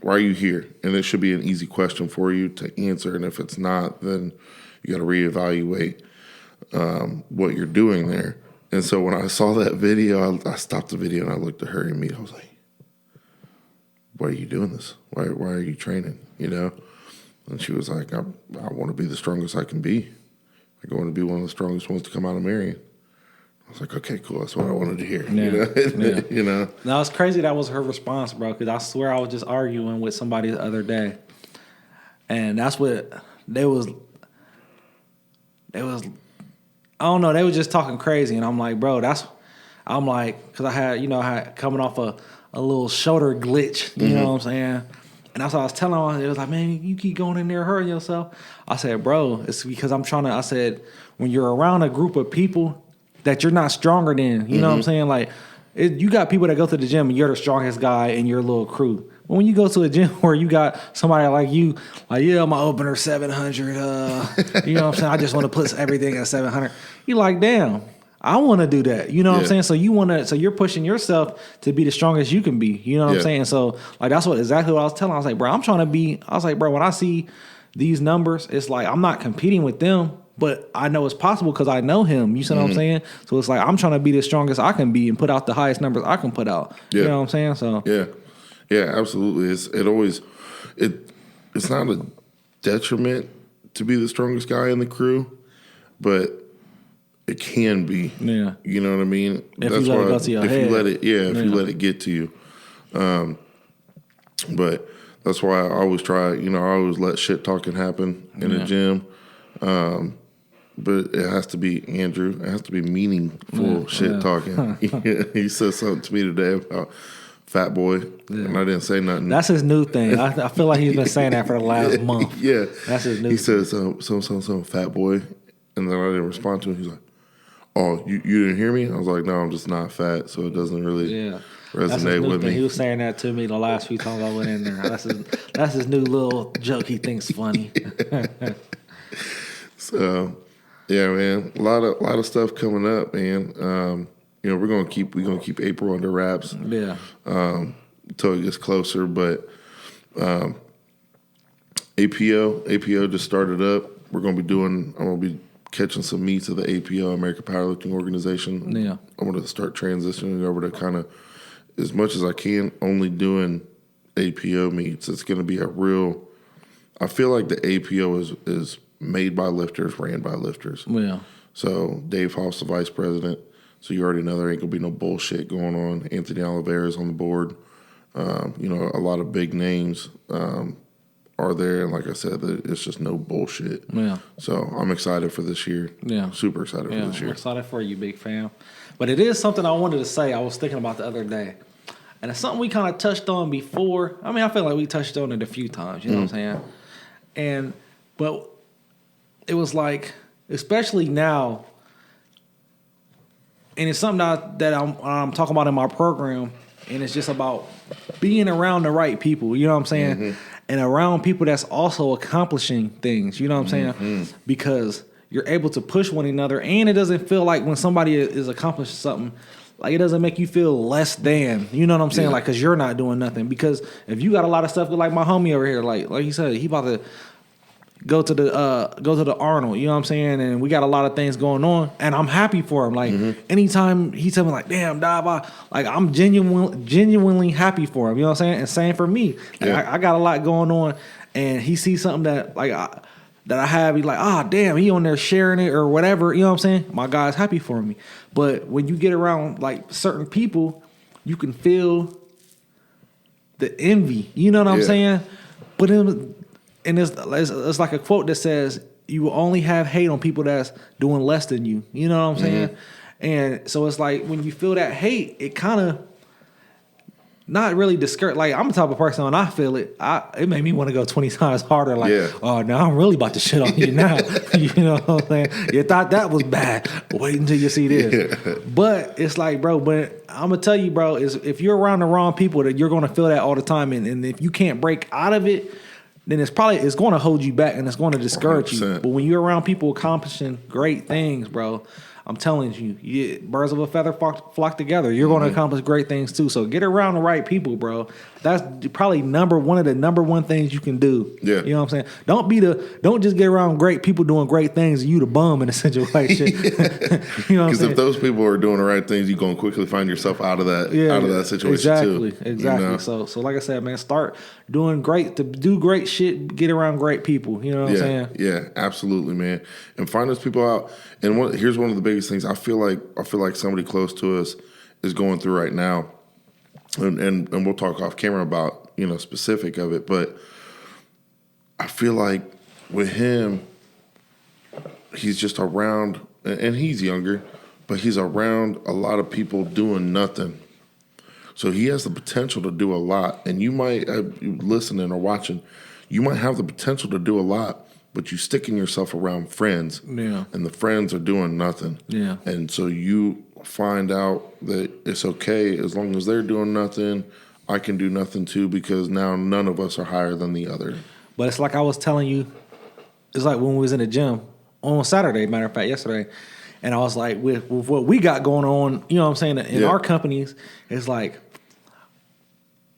Why are you here? And it should be an easy question for you to answer. And if it's not, then you got to reevaluate what you're doing there. And so when I saw that video, I stopped the video and I looked at her and me. I was like, why are you doing this? Why are you training? You know? And she was like, I want to be the strongest I can be. I want to be one of the strongest ones to come out of Marion. I was like, okay, cool. That's what I wanted to hear. Yeah. You know? Yeah. You know? No, it's crazy that was her response, bro, because I swear I was just arguing with somebody the other day. And that's what they was, I don't know, they was just talking crazy. And I'm like, bro, because I had coming off a little shoulder glitch, you know what I'm saying? And that's what I was telling them. It was like, man, you keep going in there hurting yourself. I said, bro, it's because I said, when you're around a group of people that you're not stronger than, you know what I'm saying? Like, you got people that go to the gym and you're the strongest guy in your little crew. But when you go to a gym where you got somebody like you, like, yeah, my opener 700, you know what I'm saying? I just want to put everything at 700. You're like, damn. I want to do that. You know what I'm saying? So you're pushing yourself to be the strongest you can be. You know what I'm saying? So like, that's exactly what I was telling. I was like, bro, when I see these numbers, it's like, I'm not competing with them, but I know it's possible because I know him. You see what I'm saying? So it's like, I'm trying to be the strongest I can be and put out the highest numbers I can put out. You know what I'm saying? So yeah, absolutely. It's not a detriment to be the strongest guy in the crew, but it can be. Yeah. You know what I mean? If you let it go to your head. You let it get to you. But that's why I always try, I always let shit talking happen in the gym. But it has to be, Andrew, it has to be meaningful shit talking. He said something to me today about fat boy, and I didn't say nothing. That's his new thing. I feel like he's been saying that for the last month. Yeah. That's his new He thing. said some fat boy, and then I didn't respond to him. He's like, oh, you didn't hear me? I was like, no, I'm just not fat, so it doesn't really resonate with me. He was saying that to me the last few times I went in there. That's his new little joke he thinks funny. So, yeah, man, a lot of stuff coming up, man. We're gonna keep April under wraps. Yeah. Until it gets closer, but APO just started up. I'm gonna be catching some meets of the APO, American Powerlifting Organization. Yeah. I'm going to start transitioning over to kind of, as much as I can, only doing APO meets. It's going to be I feel like the APO is made by lifters, ran by lifters. Yeah. So Dave Hoff's the vice president. So you already know there ain't going to be no bullshit going on. Anthony Oliveira's on the board. A lot of big names are there, and like I said, it's just no bullshit. Yeah. So I'm excited for this year. Yeah. Super excited for this year. I'm excited for you, big fam. But it is something I wanted to say. I was thinking about the other day, and it's something we kind of touched on before. I mean, I feel like we touched on it a few times. You know what I'm saying? But it was like, especially now, and it's something that I'm talking about in my program, and it's just about being around the right people. You know what I'm saying? Mm-hmm. And around people that's also accomplishing things, you know what I'm saying? Because you're able to push one another, and it doesn't feel like when somebody is accomplishing something, like it doesn't make you feel less than, you know what I'm saying? Yeah. Like, because you're not doing nothing. Because if you got a lot of stuff, like my homie over here, like he said, he about to go to the Arnold, you know what I'm saying? And we got a lot of things going on, and I'm happy for him. Like anytime he tell me like, damn, Dav, I'm genuinely happy for him, you know what I'm saying? And same for me. Like, I got a lot going on, and he sees something that I have, he's like, damn, he on there sharing it or whatever, you know what I'm saying? My guy's happy for me. But when you get around like certain people, you can feel the envy, you know what I'm saying? But and it's like a quote that says, you will only have hate on people that's doing less than you. You know what I'm saying? And so it's like when you feel that hate, it kind of not really discouraged. Like, I'm the type of person, when I feel it, it made me want to go 20 times harder. Like, oh, now I'm really about to shit on you now. You know what I'm saying? You thought that was bad. Wait until you see this. Yeah. But it's like, bro, but I'm going to tell you, bro, is if you're around the wrong people, that you're going to feel that all the time. And if you can't break out of it, then it's going to hold you back and it's going to discourage 100%. You. But when you're around people accomplishing great things, bro, I'm telling you, birds of a feather flock together. You're going to accomplish great things too. So get around the right people, bro. That's probably one of the number one things you can do. Yeah. You know what I'm saying? Don't just get around great people doing great things and you the bum in a situation. You know what I'm Because saying? if those people are doing the right things, you're going to quickly find yourself out of that situation exactly, too. Exactly. You know? So like I said, man, start doing great to do great shit. Get around great people. You know what I'm saying? Yeah, absolutely, man. And find those people out. And here's one of the biggest things I feel like somebody close to us is going through right now. And we'll talk off camera about, specific of it, but I feel like with him, he's just around, and he's younger, but he's around a lot of people doing nothing. So he has the potential to do a lot. And you might, listening or watching, you might have the potential to do a lot, but you sticking yourself around friends, and the friends are doing nothing. Yeah. And so you find out that it's okay as long as they're doing nothing, I can do nothing too, because now none of us are higher than the other. But it's like I was telling you, it's like when we was in the gym on Saturday, matter of fact, yesterday, and I was like, with what we got going on, you know what I'm saying, in our companies, it's like,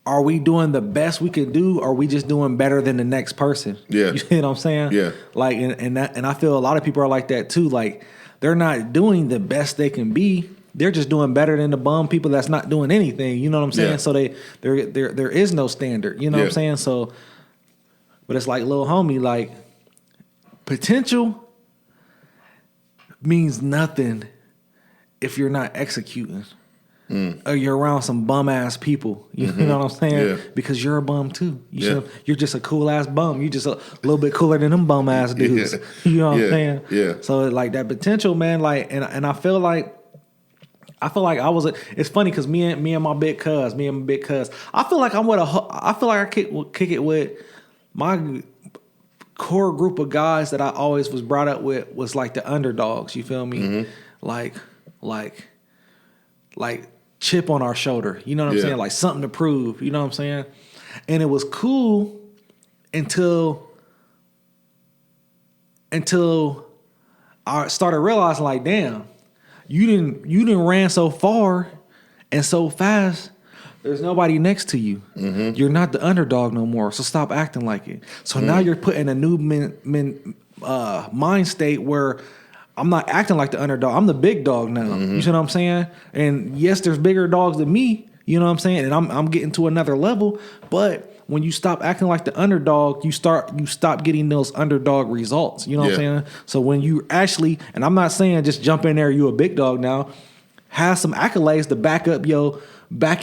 are we doing the best we can do, or are we just doing better than the next person? Yeah. You know what I'm saying? Yeah. Like, and I feel a lot of people are like that too. Like, they're not doing the best they can be. They're just doing better than the bum people that's not doing anything. You know what I'm saying? Yeah. So there is no standard. You know what I'm saying? So, but it's like, little homie, like, potential means nothing if you're not executing. Or you're around some bum ass people. You know what I'm saying? Yeah. Because you're a bum too. You're just a cool ass bum. You just a little bit cooler than them bum ass dudes. You know what I'm saying? Yeah. So like that potential, man. Like, and I feel like it's funny because me and my big cuz, I feel like I kick it with my core group of guys that I always was brought up with was like the underdogs. You feel me? Like chip on our shoulder. You know what I'm saying? Like something to prove. You know what I'm saying? And it was cool until I started realizing, like, damn, you didn't ran so far and so fast. There's nobody next to you. You're not the underdog no more. So stop acting like it. So now you're put in a new mind state where I'm not acting like the underdog. I'm the big dog now. You see what I'm saying? And yes, there's bigger dogs than me. You know what I'm saying? And I'm getting to another level. But when you stop acting like the underdog, you stop getting those underdog results. You know what I'm saying? So when you actually, and I'm not saying just jump in there, you a big dog now. Have some accolades to back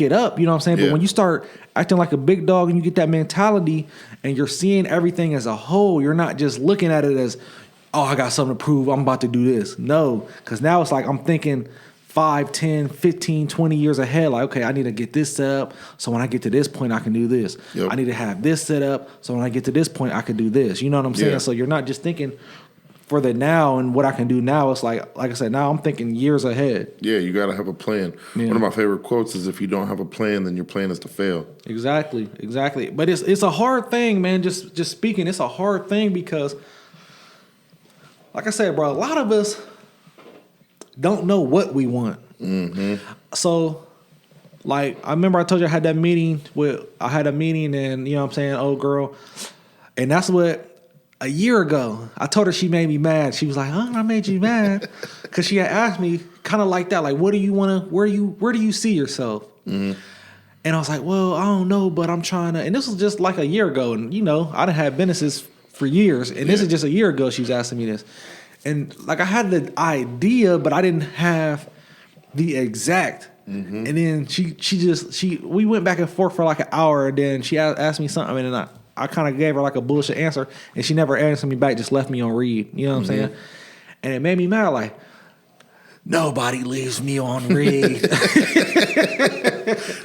it up. You know what I'm saying? But when you start acting like a big dog and you get that mentality and you're seeing everything as a whole, you're not just looking at it as, oh, I got something to prove, I'm about to do this. No, because now it's like I'm thinking 5, 10, 15, 20 years ahead. Like, okay, I need to get this set up so when I get to this point, I can do this. I need to have this set up so when I get to this point, I can do this. You know what I'm saying? So you're not just thinking for the now and what I can do now. It's like I said, now I'm thinking years ahead. Yeah, you got to have a plan. One of my favorite quotes is, if you don't have a plan, then your plan is to fail. Exactly. But it's a hard thing, man. Just speaking, it's a hard thing because, like I said, bro, a lot of us don't know what we want. So, like, I remember I told you I had a meeting and, you know what I'm saying, old girl. And that's what, a year ago, I told her she made me mad. She was like, huh, I made you mad? Because she had asked me kind of like that, like, what do you want to, where do you see yourself? And I was like, well, I don't know, but I'm trying to, and this was just like a year ago. And, you know, I done had businesses for years. And this is just a year ago she was asking me this. And, like, I had the idea, but I didn't have the exact. And then we went back and forth for like an hour. And then she asked me something, and then I kind of gave her like a bullshit answer, and she never answered me back, just left me on read. You know what I'm saying? And it made me mad, like, nobody leaves me on read.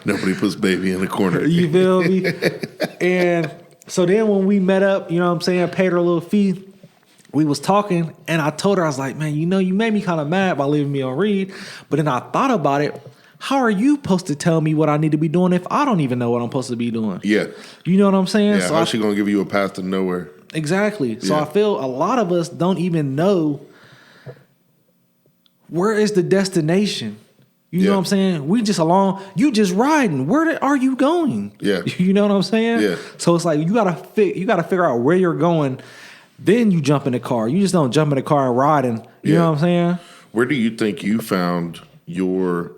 Nobody puts baby in the corner. You feel me? And so then when we met up, you know what I'm saying, paid her a little fee, we was talking, and I told her, I was like, man, you know, you made me kind of mad by leaving me on read. But then I thought about it. How are you supposed to tell me what I need to be doing if I don't even know what I'm supposed to be doing? Yeah. You know what I'm saying? Yeah, so how's she going to give you a path to nowhere? Exactly. So I feel a lot of us don't even know where is the destination? You know Yeah. what I'm saying? We just along. You just riding. Where are you going? Yeah. You know what I'm saying? Yeah. So it's like you gotta figure out where you're going. Then you jump in the car. You just don't jump in the car and riding. You know what I'm saying? Where do you think you found your,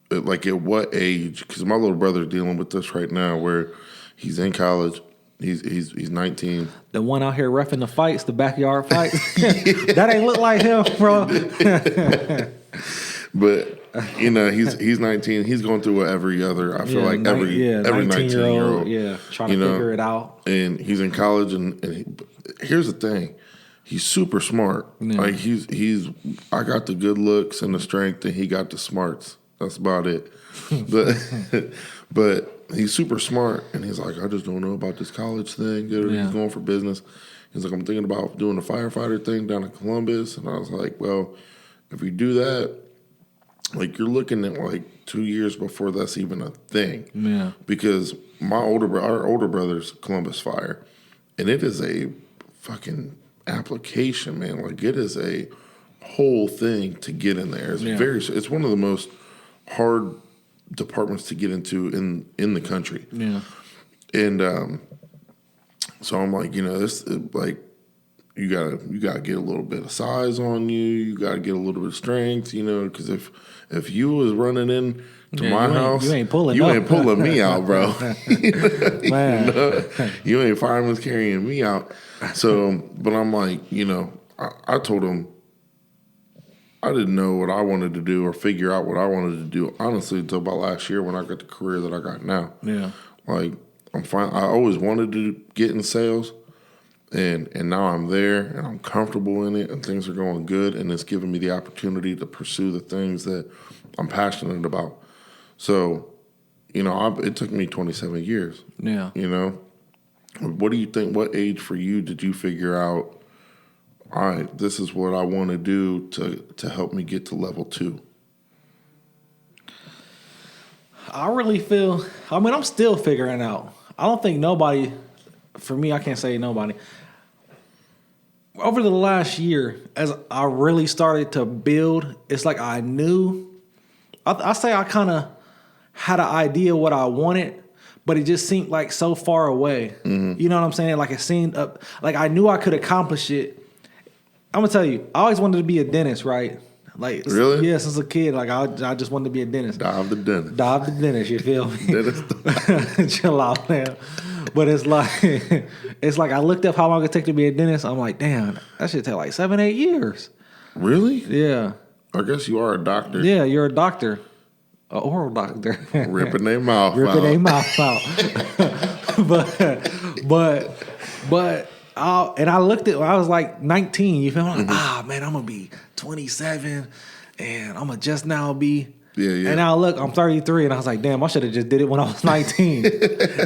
like at what age? Because my little brother's dealing with this right now, where he's in college. He's 19. The one out here roughing the fights, the backyard fights. That ain't look like him, bro. But you know, he's 19. He's going through what every other. I feel like every 19-year-old. Yeah, trying to figure it out. And he's in college, and here's the thing. He's super smart. Yeah. Like he's. I got the good looks and the strength, and he got the smarts. That's about it. But he's super smart, and he's like, I just don't know about this college thing. He's going for business. He's like, I'm thinking about doing a firefighter thing down in Columbus, and I was like, well, if you do that, like you're looking at like 2 years before that's even a thing. Yeah. Because our older brother's Columbus Fire, and it is a fucking application, man. Like it is a whole thing to get in there. It's one of the most hard departments to get into in the country. Yeah. And so I'm like, this like you gotta get a little bit of size on you. You gotta get a little bit of strength, because if you was running in to my house, you ain't pulling me out, bro. Man. You ain't fireman's carrying me out. So, but I'm like, I told him I didn't know what I wanted to do or figure out what I wanted to do, honestly, until about last year when I got the career that I got now. Yeah. Like, I'm fine. I always wanted to get in sales, and now I'm there, and I'm comfortable in it, and things are going good, and it's giving me the opportunity to pursue the things that I'm passionate about. So, it took me 27 years. Yeah. What do you think? What age for you did you figure out, all right, this is what I want to do to help me get to level 2? I really feel, I'm still figuring out. I don't think nobody, for me, I can't say nobody. Over the last year, as I really started to build, it's like I knew, I say I kind of had an idea what I wanted, but it just seemed like so far away. Mm-hmm. You know what I'm saying? Like it seemed like I knew I could accomplish it. I'm gonna tell you, I always wanted to be a dentist, right? Like, really? Yeah, since a kid, like I just wanted to be a dentist. Dav the dentist. You feel me? Dentist. Chill out, man. But it's like I looked up how long it take to be a dentist. I'm like, damn, that should take like 7-8 years. Really? Yeah. I guess you are a doctor. Yeah, you're a doctor, an oral doctor. Ripping their mouth out. Ripping their mouth out. but. And I looked at, I was like 19, you feel me? I'm like, man, I'm going to be 27 and I'm going to just now be. Yeah. And now look, I'm 33 and I was like, damn, I should have just did it when I was 19.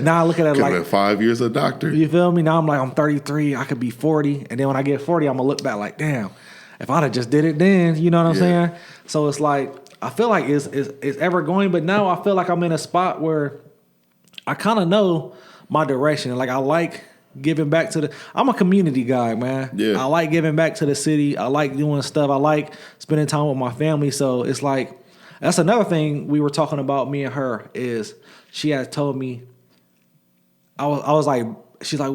Now I look at it like. 5 years a doctor. You feel me? Now I'm like, I'm 33, I could be 40. And then when I get 40, I'm going to look back like, damn, if I'd have just did it then, you know what I'm saying? So it's like, I feel like it's ever going, but now I feel like I'm in a spot where I kind of know my direction. Like I like giving back to I'm a community guy, man. Yeah. I like giving back to the city. I like doing stuff. I like spending time with my family. So it's like, that's another thing we were talking about, me and her, is she had told me, I was like, she's like,